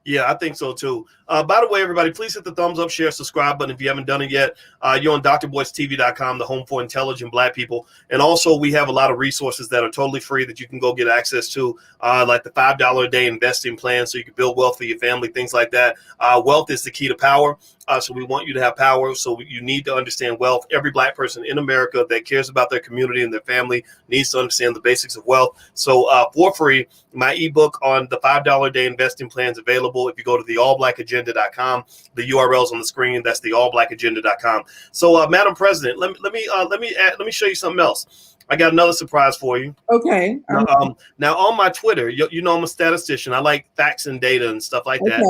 Yeah, I think so too. By the way, everybody, please hit the thumbs up, share, subscribe button if you haven't done it yet. You're on drboystv.com, the home for intelligent black people. And also we have a lot of resources that are totally free that you can go get access to, like the $5 a day investing plan so you can build wealth for your family, things like that. Wealth is the key to power. So we want you to have power. So you need to understand wealth. Every black person in America that cares about their community and their family needs to understand the basics of wealth. So for free, my ebook on the $5 a day investing plan is available. If you go to theallblackagenda.com, the URL's on the screen. That's theallblackagenda.com. So, Madam President, let me show you something else. I got another surprise for you. Okay. Now on my Twitter, you know I'm a statistician. I like facts and data and stuff like that.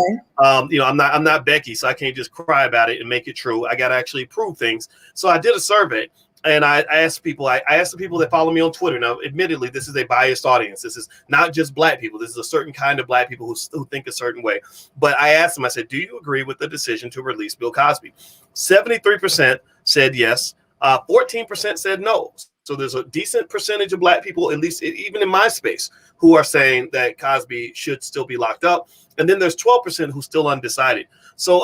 Okay. I'm not Becky, so I can't just cry about it and make it true. I got to actually prove things. So I did a survey, and I asked people. I asked the people that follow me on Twitter. Now, admittedly, this is a biased audience. This is not just black people. This is a certain kind of black people who think a certain way. But I asked them. I said, "Do you agree with the decision to release Bill Cosby?" 73% said yes. 14% said no. So there's a decent percentage of black people, at least even in my space, who are saying that Cosby should still be locked up. And then there's 12% who's still undecided. So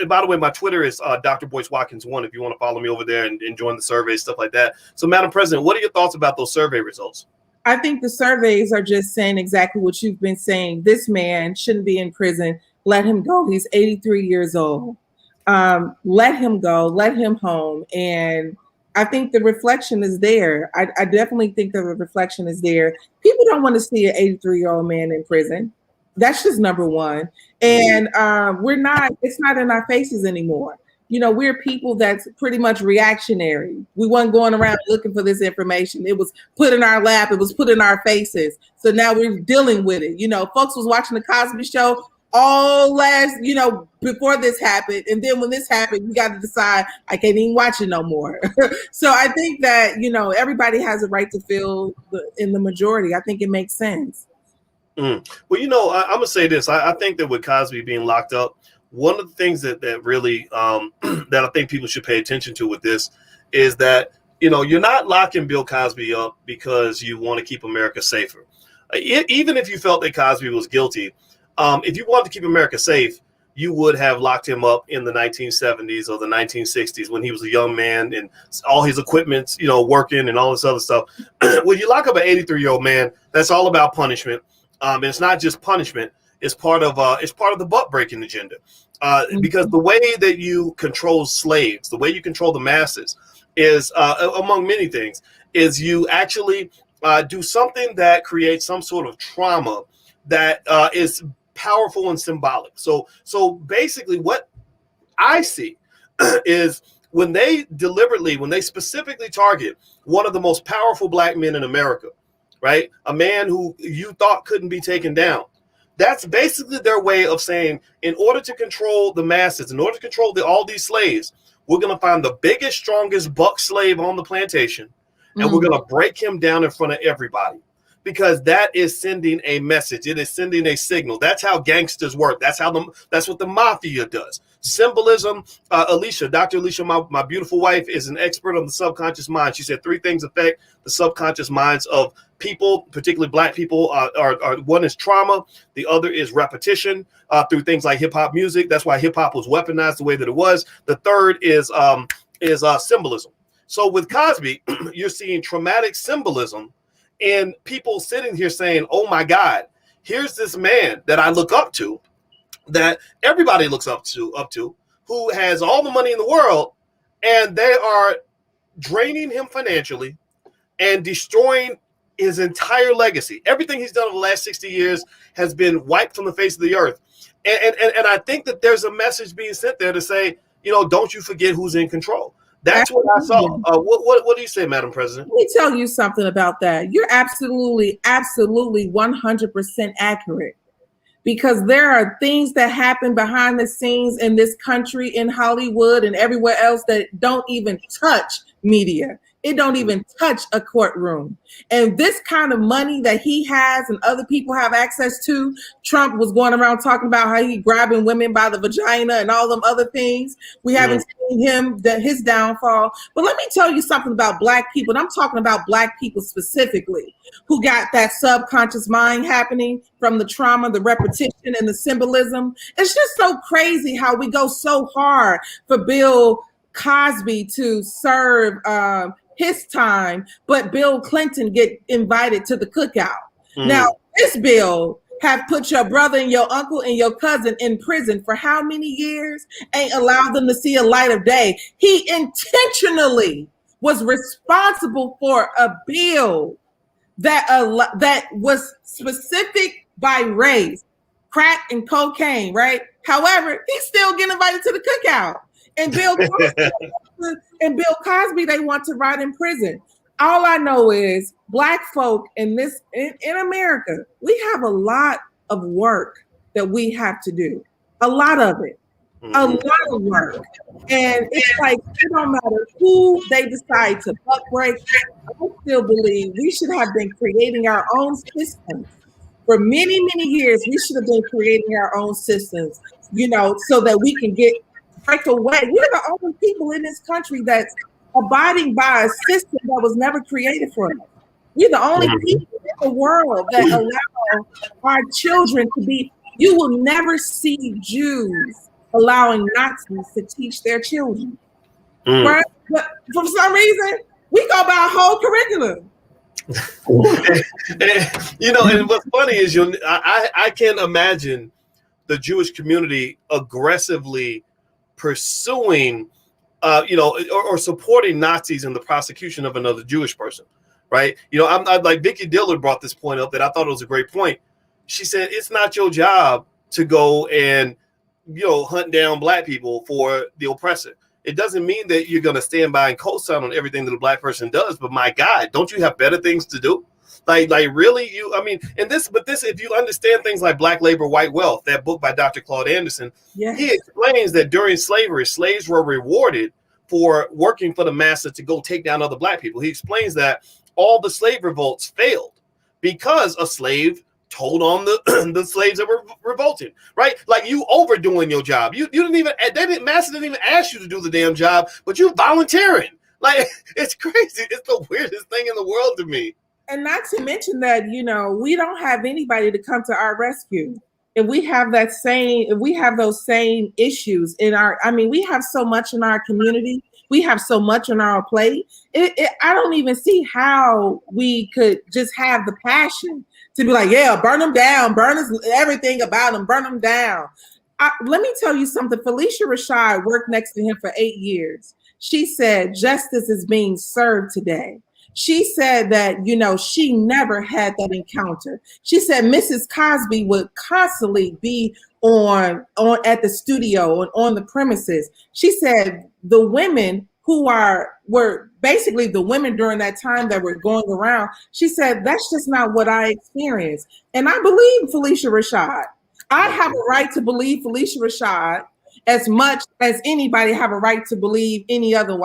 by the way, my Twitter is Dr. Boyce Watkins 1 if you want to follow me over there and join the survey, stuff like that. So, Madam President, what are your thoughts about those survey results? I think the surveys are just saying exactly what you've been saying. This man shouldn't be in prison. Let him go. He's 83 years old. Let him go. Let him home. And I think the reflection is there. I definitely think that the reflection is there. People don't want to see an 83-year-old man in prison. That's just number one. And it's not in our faces anymore. You know, we're people that's pretty much reactionary. We weren't going around looking for this information. It was put in our lap. It was put in our faces. So now we're dealing with it. You know, folks was watching the Cosby Show all last, before this happened. And then when this happened, we got to decide, I can't even watch it no more. So I think that, everybody has a right to feel in the majority. I think it makes sense. Well, I'm going to say this. I think that with Cosby being locked up, one of the things that really that I think people should pay attention to with this is that, you're not locking Bill Cosby up because you want to keep America safer. Even if you felt that Cosby was guilty, if you wanted to keep America safe, you would have locked him up in the 1970s or the 1960s when he was a young man and all his equipment's, working and all this other stuff. When you lock up an 83-year-old man, that's all about punishment. And it's not just punishment. It's part of the butt breaking agenda. Because the way that you control slaves, the way you control the masses is, among many things, is you actually do something that creates some sort of trauma that is powerful and symbolic. So basically what I see is when they specifically target one of the most powerful black men in America, right? A man who you thought couldn't be taken down. That's basically their way of saying, in order to control the masses, in order to control all these slaves, we're going to find the biggest, strongest buck slave on the plantation, and we're going to break him down in front of everybody. Because that is sending a message. It is sending a signal. That's how gangsters work. That's what the mafia does. Symbolism. Dr. Alicia, my beautiful wife, is an expert on the subconscious mind. She said 3 things affect the subconscious minds of people, particularly black people. One is trauma. The other is repetition through things like hip hop music. That's why hip hop was weaponized the way that it was. The third is symbolism. So with Cosby, you're seeing traumatic symbolism. And people sitting here saying, oh, my God, here's this man that I look up to, that everybody looks up to, who has all the money in the world, and they are draining him financially and destroying his entire legacy. Everything he's done over the last 60 years has been wiped from the face of the earth. And I think that there's a message being sent there to say, don't you forget who's in control. That's what I saw. What do you say, Madam President? Let me tell you something about that. You're absolutely 100% accurate. Because there are things that happen behind the scenes in this country, in Hollywood and everywhere else that don't even touch media. It don't even touch a courtroom. And this kind of money that he has and other people have access to, Trump was going around talking about how he grabbing women by the vagina and all them other things. We haven't seen his downfall. But let me tell you something about black people. And I'm talking about black people specifically who got that subconscious mind happening from the trauma, the repetition, and the symbolism. It's just so crazy how we go so hard for Bill Cosby to serve his time, but Bill Clinton get invited to the cookout. Now, this bill have put your brother and your uncle and your cousin in prison for how many years? Ain't allowed them to see a light of day. He intentionally was responsible for a bill that was specific by race, crack and cocaine, right? However, he's still getting invited to the cookout. And Bill Cosby, they want to rot in prison. All I know is Black folk in America, we have a lot of work that we have to do. A lot of it. A lot of work. And it's like, it don't matter who they decide to buck break. I still believe we should have been creating our own systems. For many, many years, we should have been creating our own systems, so that we can break away. We're the only people in this country that's abiding by a system that was never created for us. We're the only people in the world that allow our children to be. You will never see Jews allowing Nazis to teach their children. Right? But for some reason, we go by a whole curriculum. And what's funny is I can't imagine the Jewish community aggressively pursuing or supporting Nazis in the prosecution of another Jewish person, right? I'm like Vicky Dillard brought this point up that I thought it was a great point. She said it's not your job to go and hunt down Black people for the oppressor. It doesn't mean that you're going to stand by and co-sign on everything that a Black person does. But my God, don't you have better things to do? Like really, if you understand things like Black Labor, White Wealth, that book by Dr. Claude Anderson, yes. He explains that during slavery, slaves were rewarded for working for the master to go take down other Black people. He explains that all the slave revolts failed because a slave told on the slaves that were revolting, right? Like you overdoing your job. Master didn't even ask you to do the damn job, but you volunteering. Like it's crazy. It's the weirdest thing in the world to me. And not to mention that, we don't have anybody to come to our rescue. If we have those same issues we have so much in our community. We have so much on our plate. I don't even see how we could just have the passion to be like, yeah, burn them down, burn everything about them, burn them down. Let me tell you something. Felicia Rashad worked next to him for 8 years. She said justice is being served today. She said that, she never had that encounter. She said Mrs. Cosby would constantly be on at the studio and on the premises. She said the women who were basically the women during that time that were going around, she said, that's just not what I experienced. And I believe Felicia Rashad. I have a right to believe Felicia Rashad as much as anybody have a right to believe any other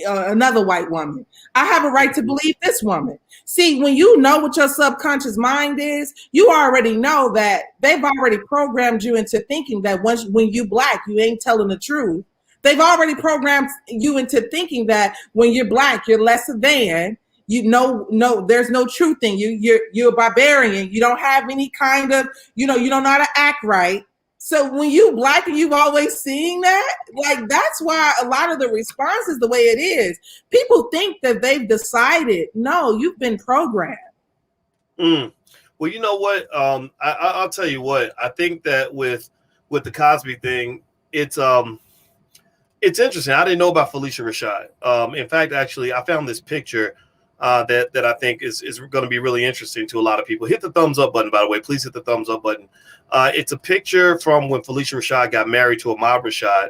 another white woman. I have a right to believe this woman. See, when you know what your subconscious mind is, you already know that they've already programmed you into thinking that when you Black, you ain't telling the truth. They've already programmed you into thinking that when you're Black, you're lesser than. No, there's no truth in you. You're a barbarian. You don't have any kind of, you don't know how to act right. So when you Black and you've always seen that, like that's why a lot of the response is the way it is. People think that they've decided. No, you've been programmed. Well, you know what? I'll tell you what. I think that with the Cosby thing, it's interesting. I didn't know about Felicia Rashad. In fact, actually, I found this picture that I think is going to be really interesting to a lot of people. Hit the thumbs up button, by the way. Please hit the thumbs up button. It's a picture from when Felicia Rashad got married to Ahmad Rashad.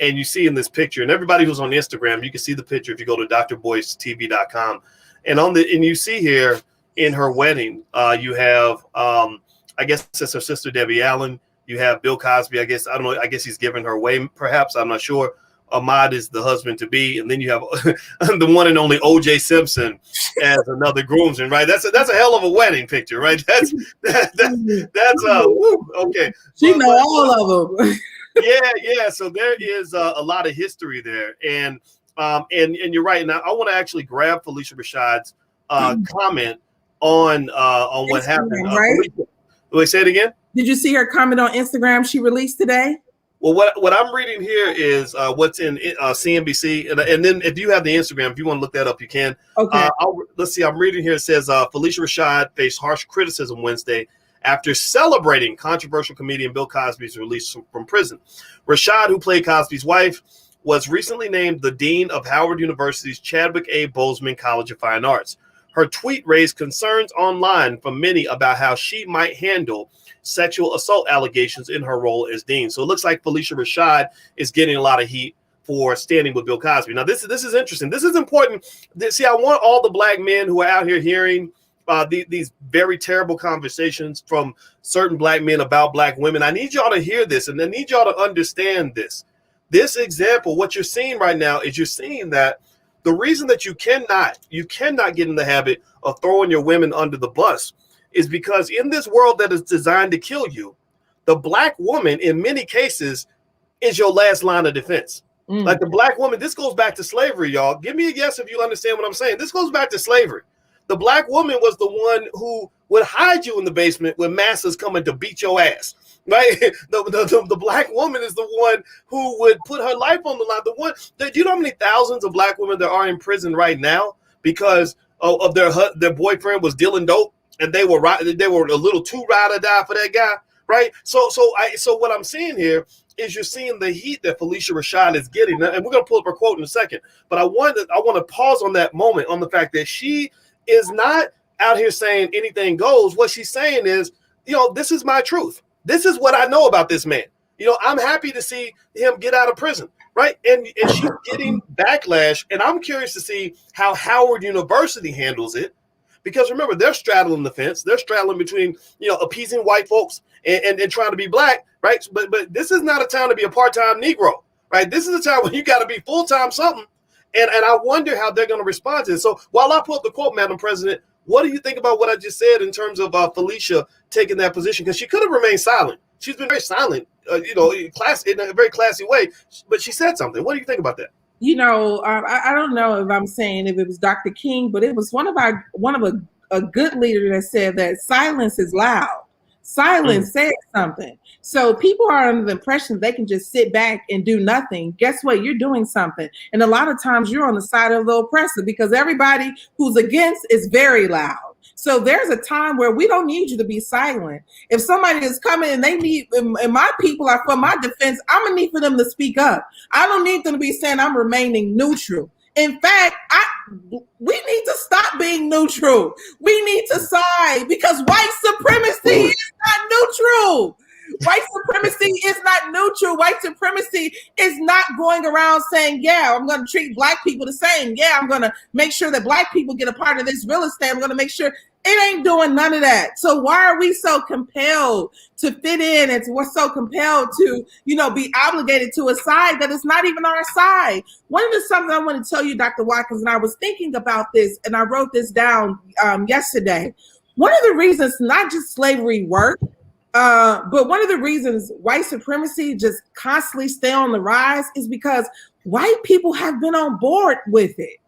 And you see in this picture, and everybody who's on Instagram, you can see the picture if you go to drboycetv.com. And you see here in her wedding, you have, I guess it's her sister, Debbie Allen. You have Bill Cosby. I guess he's giving her away, perhaps. I'm not sure. Ahmad is the husband to be, and then you have the one and only O.J. Simpson as another groomsman, right? That's a hell of a wedding picture, right? That's okay. She know all of them. Yeah. So there is a lot of history there, and you're right. Now I want to actually grab Felicia Rashad's comment on what happened. Right? Wait, say it again. Did you see her comment on Instagram she released today? Well, what I'm reading here is what's in CNBC, and then if you have the Instagram, if you want to look that up, you can. Okay. Let's see. I'm reading here. It says Felicia Rashad faced harsh criticism Wednesday after celebrating controversial comedian Bill Cosby's release from prison. Rashad, who played Cosby's wife, was recently named the Dean of Howard University's Chadwick A. Boseman College of Fine Arts. Her tweet raised concerns online from many about how she might handle sexual assault allegations in her role as dean. So it looks like Felicia Rashad is getting a lot of heat for standing with Bill Cosby. Now, this is interesting. This is important. See, I want all the black men who are out here hearing these very terrible conversations from certain black men about black women. I need y'all to hear this, and I need y'all to understand this. This example, what you're seeing right now is you're seeing that the reason that you cannot get in the habit of throwing your women under the bus is because in this world that is designed to kill you, the black woman in many cases is your last line of defense. Like the black woman, this goes back to slavery, y'all. Give me a yes if you understand what I'm saying. This goes back to slavery. The black woman was the one who would hide you in the basement when masses coming to beat your ass. Right, the black woman is the one who would put her life on the line. The one, do you know how many thousands of black women that are in prison right now because of their boyfriend was dealing dope and they were a little too ride or die for that guy, right? So what I'm seeing here is you're seeing the heat that Felicia Rashad is getting, and we're gonna pull up her quote in a second. But I want to pause on that moment on the fact that she is not out here saying anything goes. What she's saying is, this is my truth. This is what I know about this man. I'm happy to see him get out of prison, right? And she's getting backlash, and I'm curious to see how Howard University handles it, because remember, they're straddling the fence. They're straddling between, appeasing white folks and trying to be black, right? But this is not a time to be a part-time Negro, right? This is a time when you got to be full-time something, and I wonder how they're going to respond to it. So while I pull up the quote, Madam President, what do you think about what I just said in terms of Felicia taking that position? Because she could have remained silent. She's been very silent, in a very classy way, but she said something. What do you think about that? I don't know if I'm saying if it was Dr. King, but it was one of a good leader that said that silence is loud. Silence says something. So people are under the impression they can just sit back and do nothing. Guess what? You're doing something. And a lot of times you're on the side of the oppressor because everybody who's against is very loud. So there's a time where we don't need you to be silent. If somebody is coming and they need, and my people are for my defense, I'm going to need for them to speak up. I don't need them to be saying I'm remaining neutral. In fact, we need to stop being neutral. We need to side because white supremacy is not neutral. White supremacy is not neutral. White supremacy is not going around saying, yeah, I'm going to treat black people the same. Yeah, I'm going to make sure that black people get a part of this real estate. I'm going to make sure it ain't doing none of that. So why are we so compelled to fit in and we're so compelled to, be obligated to a side that is not even our side? Something I want to tell you, Dr. Watkins, and I was thinking about this and I wrote this down yesterday. One of the reasons not just slavery worked, but one of the reasons white supremacy just constantly stay on the rise is because white people have been on board with it.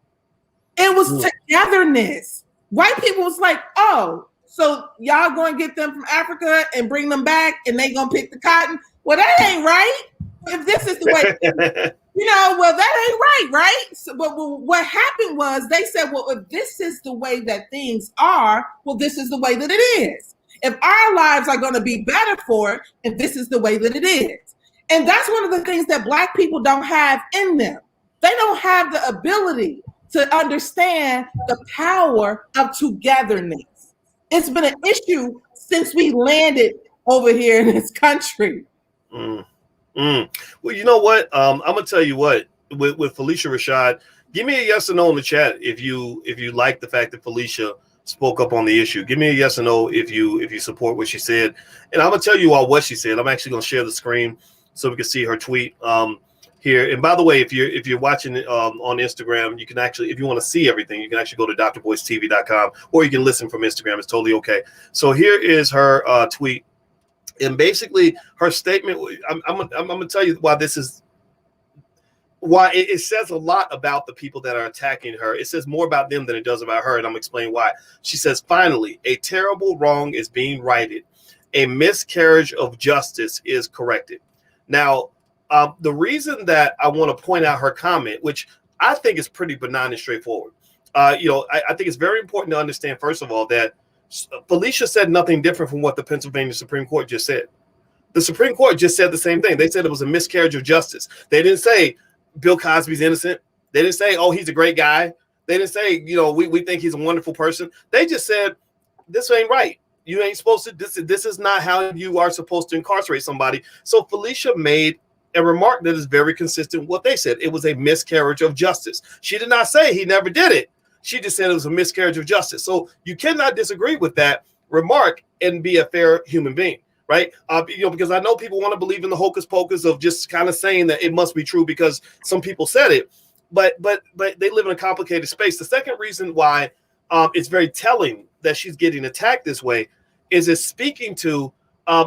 It was togetherness. White people was like, oh, so y'all going to get them from Africa and bring them back and they going to pick the cotton? Well, that ain't right. If this is the way, well, that ain't right? So, but what happened was they said, well, if this is the way that things are, well, this is the way that it is. If our lives are going to be better for it, and this is the way that it is. And that's one of the things that black people don't have in them. They don't have the ability to understand the power of togetherness. It's been an issue since we landed over here in this country. Well, you know what? I'm gonna tell you what. With Felicia Rashad, give me a yes or no in the chat if you like the fact that Felicia spoke up on the issue. Give me a yes or no if you support what she said. And I'm gonna tell you all what she said. I'm actually gonna share the screen so we can see her tweet here. And by the way, if you're watching it on Instagram, you can actually, if you want to see everything, you can actually go to drboystv.com, or you can listen from Instagram. It's totally okay. So here is her tweet, and basically her statement. I'm gonna tell you why this is. Why it says a lot about the people that are attacking her. It says more about them than it does about her, and I'm explaining why. She says, finally, a terrible wrong is being righted. A miscarriage of justice is corrected. Now, the reason that I want to point out her comment, which I think is pretty benign and straightforward, I think it's very important to understand, first of all, that Felicia said nothing different from what the Pennsylvania Supreme Court just said. The Supreme Court just said the same thing. They said it was a miscarriage of justice. They didn't say Bill Cosby's innocent. They didn't say, oh, he's a great guy. They didn't say, we think he's a wonderful person. They just said, this ain't right. You ain't supposed to, this is not how you are supposed to incarcerate somebody. So Felicia made a remark that is very consistent with what they said. It was a miscarriage of justice. She did not say he never did it. She just said it was a miscarriage of justice. So you cannot disagree with that remark and be a fair human being, right? Because I know people want to believe in the hocus pocus of just kind of saying that it must be true because some people said it, but they live in a complicated space. The second reason why it's very telling that she's getting attacked this way is it's speaking to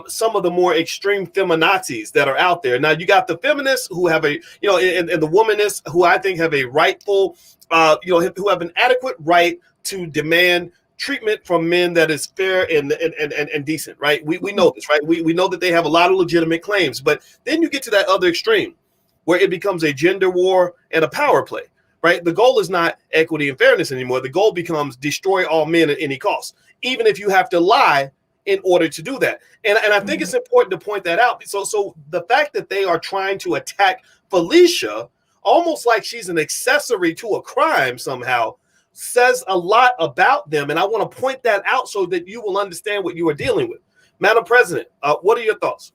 some of the more extreme feminazis that are out there. Now you got the feminists who have and the womanists who I think have a rightful, who have an adequate right to demand treatment from men that is fair and decent, right? We know this, right? We know that they have a lot of legitimate claims, but then you get to that other extreme where it becomes a gender war and a power play, right? The goal is not equity and fairness anymore. The goal becomes destroy all men at any cost, even if you have to lie in order to do that. And I think it's important to point that out. So the fact that they are trying to attack Felicia almost like she's an accessory to a crime somehow says a lot about them. And I want to point that out so that you will understand what you are dealing with. Madam President, what are your thoughts?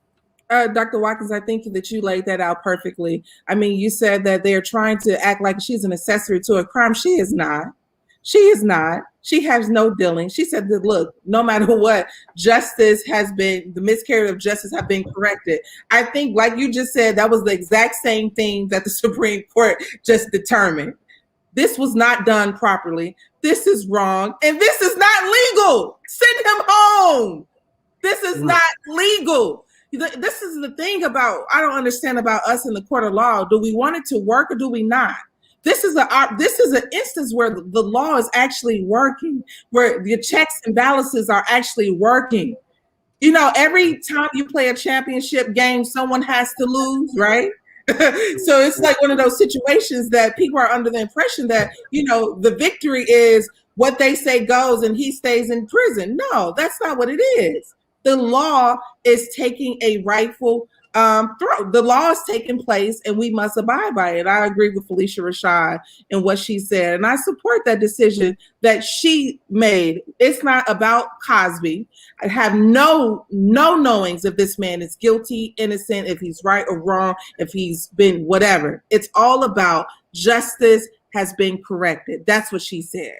Dr. Watkins, I think that you laid that out perfectly. I mean, you said that they're trying to act like she's an accessory to a crime. She is not. She is not. She has no dealing. She said that, look, no matter what, the miscarriage of justice have been corrected. I think, like you just said, that was the exact same thing that the Supreme Court just determined. This was not done properly. This is wrong. And this is not legal. Send him home. This is not legal. This is the thing I don't understand about us in the court of law. Do we want it to work or do we not? This is an instance where the law is actually working, where the checks and balances are actually working. Every time you play a championship game, someone has to lose, right? So it's like one of those situations that people are under the impression that, the victory is what they say goes and he stays in prison. No, that's not what it is. The law is taking a rightful throw. The law is taking place and we must abide by it. I agree with Felicia Rashad and what she said. And I support that decision that she made. It's not about Cosby. I have no knowings if this man is guilty, innocent, if he's right or wrong, if he's been whatever. It's all about justice has been corrected. That's what she said.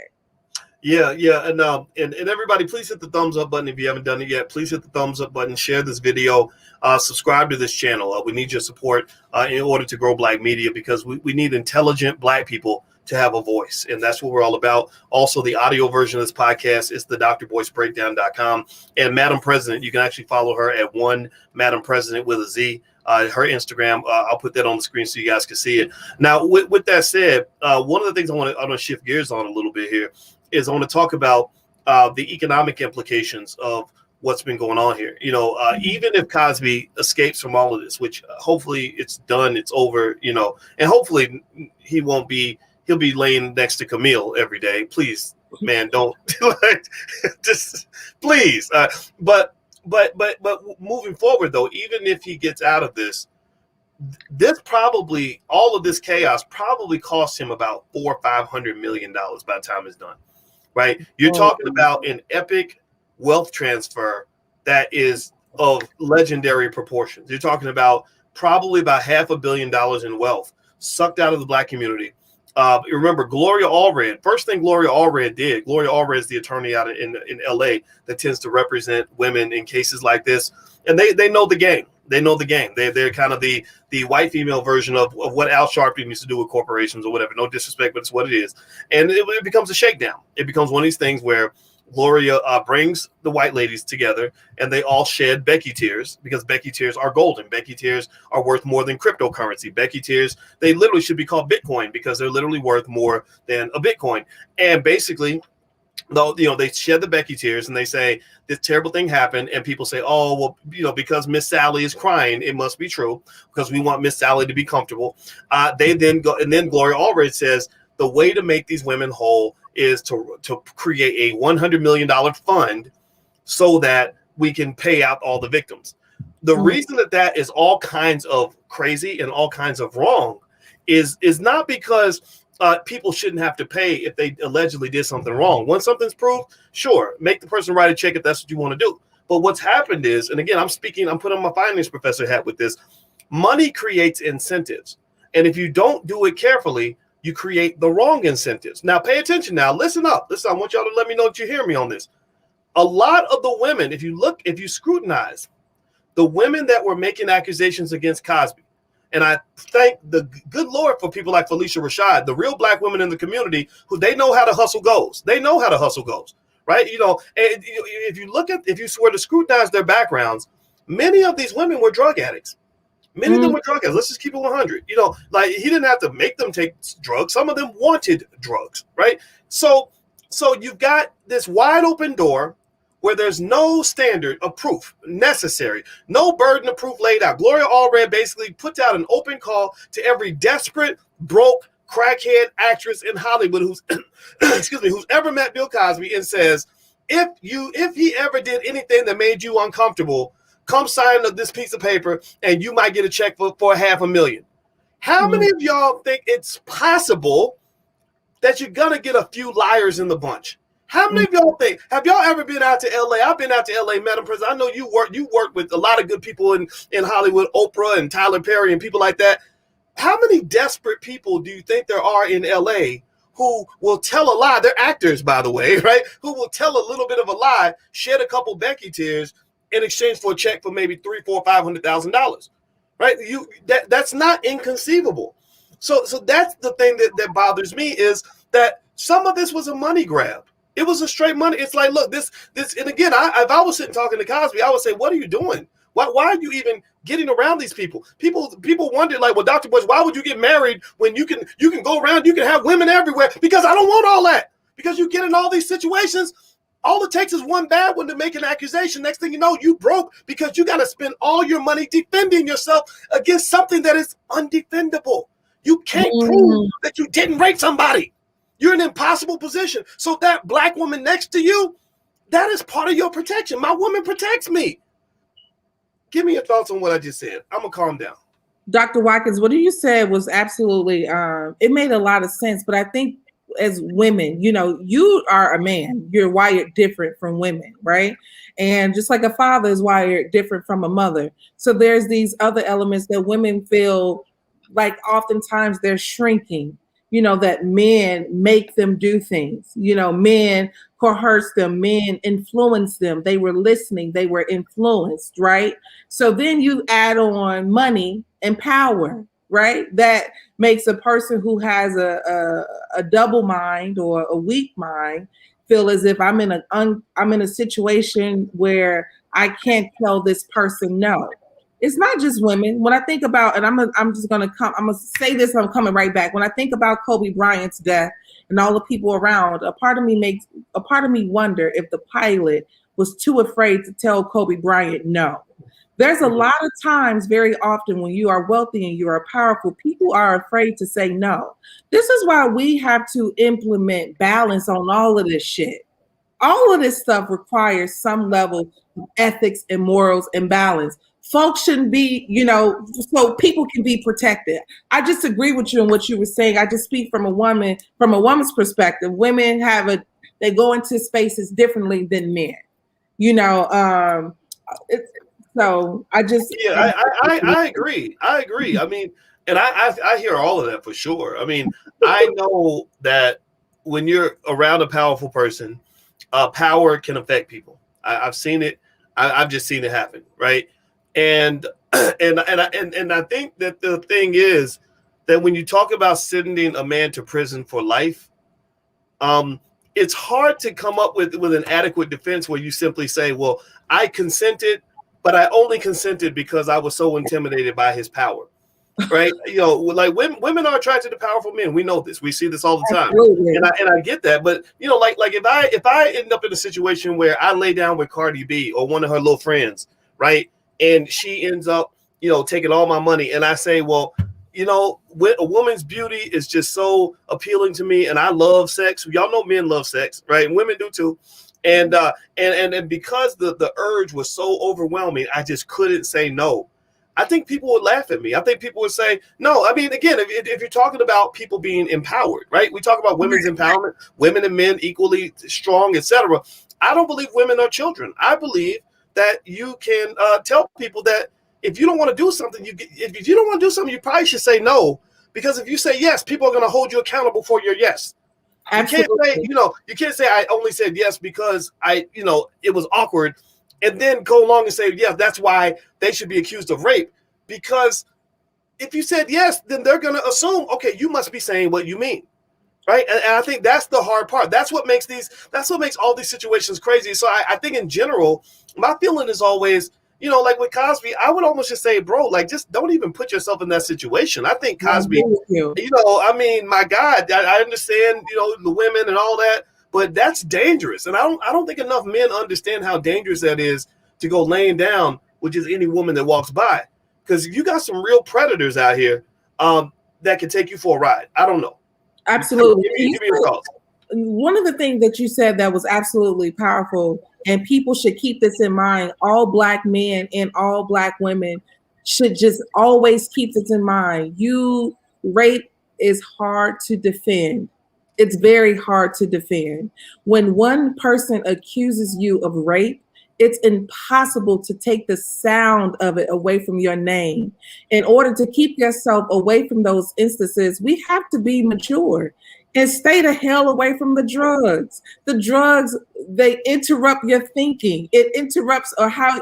Yeah, and everybody, please hit the thumbs up button if you haven't done it yet. Please hit the thumbs up button, share this video, subscribe to this channel. We need your support in order to grow Black media because we need intelligent Black people to have a voice, and that's what we're all about. Also, the audio version of this podcast is the drboycebreakdown.com. And Madam President, you can actually follow her at one Madam President with a Z. Her Instagram, I'll put that on the screen so you guys can see it. Now, with that said, one of the things I want to shift gears on a little bit here is I want to talk about the economic implications of what's been going on here. Even if Cosby escapes from all of this, which hopefully it's done, it's over, and hopefully he'll be laying next to Camille every day. Please, man, don't just please. But moving forward though, even if he gets out of this probably, all of this chaos probably costs him about $400 or $500 million by the time it's done. Right? You're talking about an epic wealth transfer that is of legendary proportions. You're talking about probably about $500 million in wealth sucked out of the Black community. Remember, Gloria Allred, first thing Gloria Allred did, Gloria Allred is the attorney out in LA that tends to represent women in cases like this. And they know the game. They know the game. They're kind of the white female version of what Al Sharpton used to do with corporations or whatever. No disrespect, but it's what it is. And it becomes a shakedown. It becomes one of these things where Gloria brings the white ladies together and they all shed Becky tears because Becky tears are golden. Becky tears are worth more than cryptocurrency. Becky tears, they literally should be called Bitcoin because they're literally worth more than a Bitcoin. And basically, though, they shed the Becky tears and they say this terrible thing happened, and people say, oh, well, because Miss Sally is crying, it must be true because we want Miss Sally to be comfortable. They then go, and then Gloria Allred says the way to make these women whole is to create a $100 million fund so that we can pay out all the victims. The reason that is all kinds of crazy and all kinds of wrong is not because people shouldn't have to pay if they allegedly did something wrong. Once something's proved, sure, make the person write a check if that's what you want to do. But what's happened is, and again, I'm putting on my finance professor hat with this, money creates incentives. And if you don't do it carefully, you create the wrong incentives. Now, pay attention now. Listen up. Listen, I want y'all to let me know that you hear me on this. A lot of the women, if you scrutinize the women that were making accusations against Cosby, and I thank the good Lord for people like Felicia Rashad, the real black women in the community who they know how the hustle goes. They know how the hustle goes, right? And if you were to scrutinize their backgrounds, many of these women were drug addicts. Many of them were drug addicts. Let's just keep it 100. Like he didn't have to make them take drugs. Some of them wanted drugs, right? So you've got this wide open door where there's no standard of proof necessary, no burden of proof laid out. Gloria Allred basically puts out an open call to every desperate, broke, crackhead actress in Hollywood who's who's ever met Bill Cosby and says, if he ever did anything that made you uncomfortable, come sign this piece of paper and you might get a check for $500,000. How many of y'all think it's possible that you're gonna get a few liars in the bunch? How many of y'all think, have y'all ever been out to LA? I've been out to LA, Madam President. I know you work with a lot of good people in Hollywood, Oprah and Tyler Perry and people like that. How many desperate people do you think there are in LA who will tell a lie? They're actors, by the way, right? Who will tell a little bit of a lie, shed a couple Becky tears in exchange for a check for maybe $300,000, $400,000, $500,000, right? That's not inconceivable. So that's the thing that bothers me is that some of this was a money grab. It was a straight money. It's like, look, this, and again, if I was sitting talking to Cosby, I would say, what are you doing? Why are you even getting around these people? People wonder, like, well, Dr. Bush, why would you get married when you can go around, you can have women everywhere? Because I don't want all that. Because you get in all these situations, all it takes is one bad one to make an accusation. Next thing you know, you broke because you got to spend all your money defending yourself against something that is undefendable. You can't prove that you didn't rape somebody. You're in an impossible position. So that black woman next to you, that is part of your protection. My woman protects me. Give me your thoughts on what I just said. I'm going to calm down. Dr. Watkins, what you said was absolutely, it made a lot of sense. But I think as women, you are a man. You're wired different from women, right? And just like a father is wired different from a mother. So there's these other elements that women feel like oftentimes they're shrinking. That men make them do things, men coerce them, men influence them. They were listening, they were influenced, right? So then you add on money and power, right? That makes a person who has a double mind or a weak mind feel as if I'm in a situation where I can't tell this person no. It's not just women. When I think about, and I'm gonna say this, I'm coming right back. When I think about Kobe Bryant's death and all the people around, a part of me wonder if the pilot was too afraid to tell Kobe Bryant no. There's a lot of times, very often, when you are wealthy and you are powerful, people are afraid to say no. This is why we have to implement balance on all of this shit. All of this stuff requires some level of ethics and morals and balance. Folks shouldn't be, so people can be protected. I just agree with you in what you were saying. I just speak from a woman's perspective. Women they go into spaces differently than men. So I just I agree. I mean, and I hear all of that for sure. I mean, I know that when you're around a powerful person, power can affect people. I've seen it. I've just seen it happen, right? And I think that the thing is that when you talk about sending a man to prison for life, it's hard to come up with an adequate defense where you simply say, well, I consented, but I only consented because I was so intimidated by his power, right? Like women are attracted to powerful men. We know this. We see this all the time. Absolutely. And I get that. But, like if I end up in a situation where I lay down with Cardi B or one of her little friends, right? And she ends up, taking all my money. And I say, well, a woman's beauty is just so appealing to me, and I love sex. Y'all know men love sex, right? And women do too. And because the urge was so overwhelming, I just couldn't say no. I think people would laugh at me. I think people would say, no. I mean, again, if you're talking about people being empowered, right? We talk about women's empowerment, women and men equally strong, etc. I don't believe women are children. I believe that you can tell people that if you don't want to do something, if you don't want to do something, you probably should say no. Because if you say yes, people are going to hold you accountable for your yes. Absolutely. You can't say I only said yes because it was awkward, and then go along and say, yeah, that's why they should be accused of rape. Because if you said yes, then they're going to assume, okay, you must be saying what you mean. Right. And I think that's the hard part. That's what makes all these situations crazy. So I think in general, my feeling is always, like with Cosby, I would almost just say, bro, like, just don't even put yourself in that situation. I think Cosby, I mean, my God, I understand, the women and all that, but that's dangerous. And I don't think enough men understand how dangerous that is to go laying down with just any woman that walks by. Because you got some real predators out here that can take you for a ride. I don't know. Absolutely. Give me your thoughts. One of the things that you said that was absolutely powerful, and people should keep this in mind, all Black men and all Black women should just always keep this in mind. Rape is hard to defend. It's very hard to defend. When one person accuses you of rape, it's impossible to take the sound of it away from your name. In order to keep yourself away from those instances, we have to be mature and stay the hell away from the drugs. The drugs, they interrupt your thinking. It interrupts how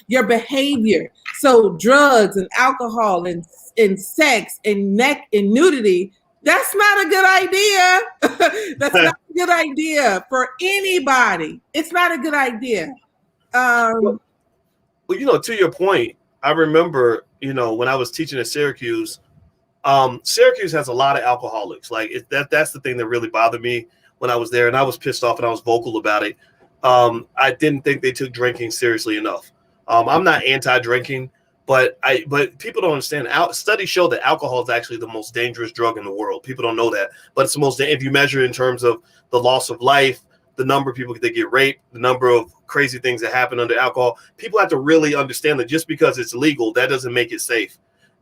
your behavior. So drugs and alcohol and sex and nudity, that's not a good idea. That's not a good idea for anybody. It's not a good idea. Well, to your point, I remember, when I was teaching at Syracuse, Syracuse has a lot of alcoholics. Like that's the thing that really bothered me when I was there, and I was pissed off and I was vocal about it. I didn't think they took drinking seriously enough. I'm not anti-drinking, but people don't understand. Studies show that alcohol is actually the most dangerous drug in the world. People don't know that, but it's the most. If you measure in terms of the loss of life, the number of people that get raped, the number of crazy things that happen under alcohol, people have to really understand that just because it's legal, that doesn't make it safe.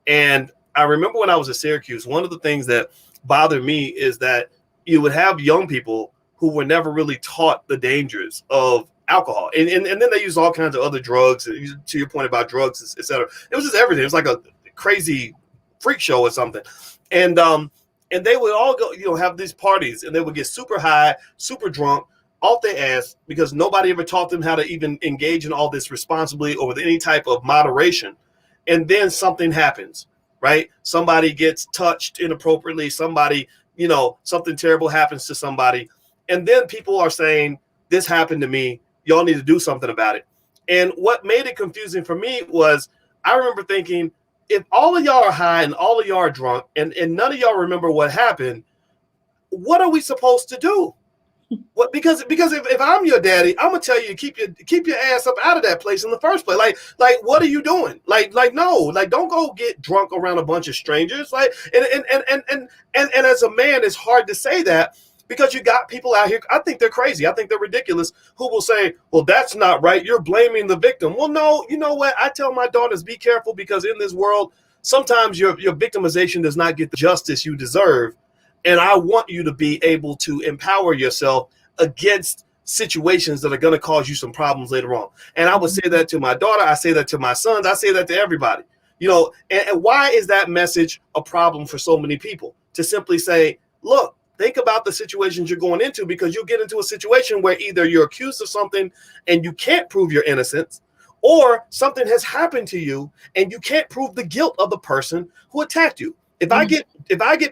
And I remember when I was at Syracuse, one of the things that bothered me is that you would have young people who were never really taught the dangers of alcohol. And then they use all kinds of other drugs, to your point about drugs, et cetera. It was just everything. It was like a crazy freak show or something. And they would all go, have these parties, and they would get super high, super drunk, off their ass, because nobody ever taught them how to even engage in all this responsibly or with any type of moderation. And then something happens, right? Somebody gets touched inappropriately. Somebody, something terrible happens to somebody. And then people are saying, this happened to me. Y'all need to do something about it. And what made it confusing for me was, I remember thinking, if all of y'all are high and all of y'all are drunk and none of y'all remember what happened, what are we supposed to do? What? Because if I'm your daddy, I'm gonna tell you to keep your ass up out of that place in the first place. Like what are you doing? Like no, like don't go get drunk around a bunch of strangers. Like and as a man, it's hard to say that, because you got people out here, I think they're crazy, I think they're ridiculous, who will say, well, that's not right, you're blaming the victim. Well, no, you know what? I tell my daughters, be careful, because in this world, sometimes your victimization does not get the justice you deserve. And I want you to be able to empower yourself against situations that are going to cause you some problems later on. And I would say that to my daughter. I say that to my sons. I say that to everybody. And why is that message a problem for so many people? To simply say, look, think about the situations you're going into, because you'll get into a situation where either you're accused of something and you can't prove your innocence, or something has happened to you and you can't prove the guilt of the person who attacked you. If I get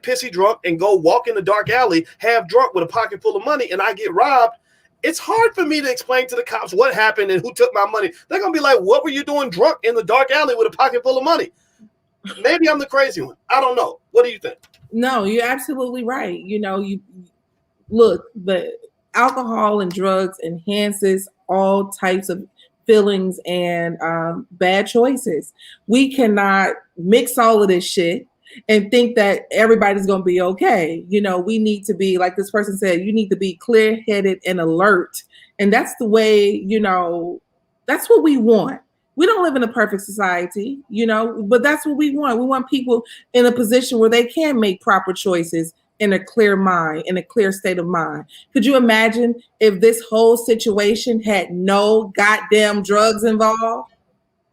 pissy drunk and go walk in the dark alley, half drunk with a pocket full of money, and I get robbed, it's hard for me to explain to the cops what happened and who took my money. They're going to be like, what were you doing drunk in the dark alley with a pocket full of money? Maybe I'm the crazy one. I don't know. What do you think? No, you're absolutely right. You look, the alcohol and drugs enhances all types of feelings and bad choices. We cannot mix all of this shit and think that everybody's going to be okay. We need to be, like this person said, you need to be clear-headed and alert. And that's the way, that's what we want. We don't live in a perfect society, but that's what we want. We want people in a position where they can make proper choices in a clear mind, in a clear state of mind. Could you imagine if this whole situation had no goddamn drugs involved,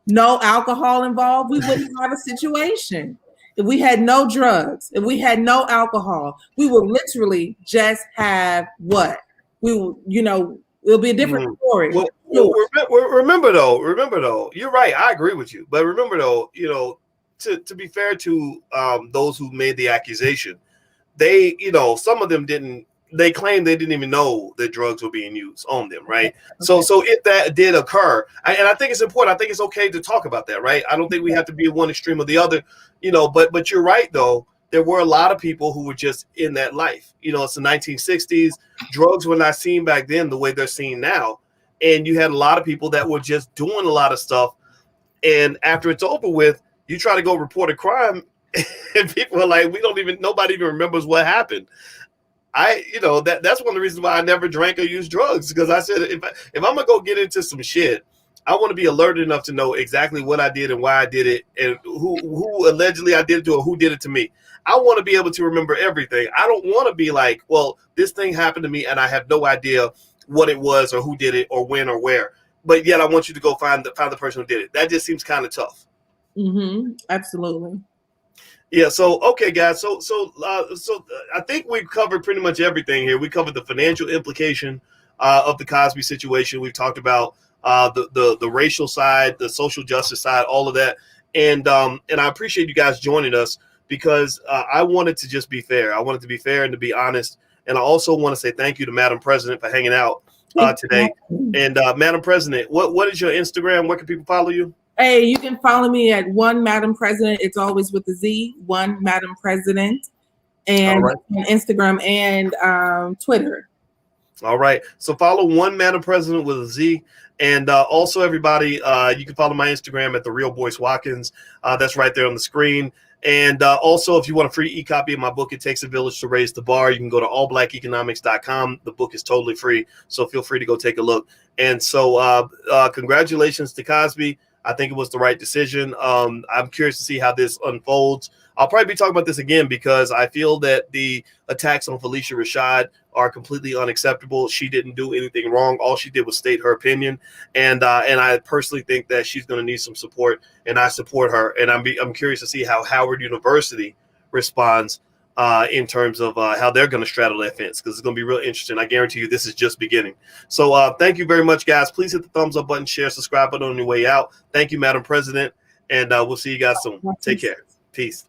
no alcohol involved? We wouldn't have a situation. If we had no drugs, if we had no alcohol, we would literally just have what? We will, it'll be a different story. Remember though, you're right. I agree with you. But remember though, to be fair to those who made the accusation, they, some of them didn't. They claimed they didn't even know that drugs were being used on them, right? Okay. So if that did occur, and I think it's important. I think it's okay to talk about that, right? I don't think we have to be one extreme or the other, But you're right though. There were a lot of people who were just in that life. It's the 1960s. Drugs were not seen back then the way they're seen now, and you had a lot of people that were just doing a lot of stuff. And after it's over with, you try to go report a crime, and people are like, nobody even remembers what happened. That's one of the reasons why I never drank or used drugs, because I said if I'm gonna go get into some shit, I want to be alerted enough to know exactly what I did and why I did it, and who allegedly I did it to, or who did it to me. I want to be able to remember everything. I don't want to be like, well, this thing happened to me and I have no idea what it was or who did it or when or where. But yet I want you to go find the person who did it. That just seems kind of tough. Absolutely. Yeah. So, okay, guys. So I think we've covered pretty much everything here. We covered the financial implication of the Cosby situation. We've talked about the racial side, the social justice side, all of that. And I appreciate you guys joining us, because I wanted to just be fair. I wanted to be fair and to be honest. And I also want to say thank you to Madam President for hanging out today. And Madam President, what is your Instagram? Where can people follow you? Hey, you can follow me at One Madam President. It's always with the Z, One Madam President, and on Instagram and Twitter. All right. So follow One Madam President with a Z. And also, everybody, you can follow my Instagram at The Real Boyce Watkins. That's right there on the screen. And also, if you want a free e-copy of my book, It Takes a Village to Raise the Bar, you can go to allblackeconomics.com. The book is totally free, so feel free to go take a look. And so congratulations to Cosby. I think it was the right decision. I'm curious to see how this unfolds. I'll probably be talking about this again, because I feel that the attacks on Felicia Rashad are completely unacceptable. She didn't do anything wrong. All she did was state her opinion. And I personally think that she's going to need some support, and I support her. And I'm curious to see how Howard University responds in terms of how they're going to straddle that fence, because it's going to be real interesting. I guarantee you this is just beginning. So thank you very much, guys. Please hit the thumbs up button, share, subscribe button on your way out. Thank you, Madam President. And we'll see you guys soon. Take care. Peace.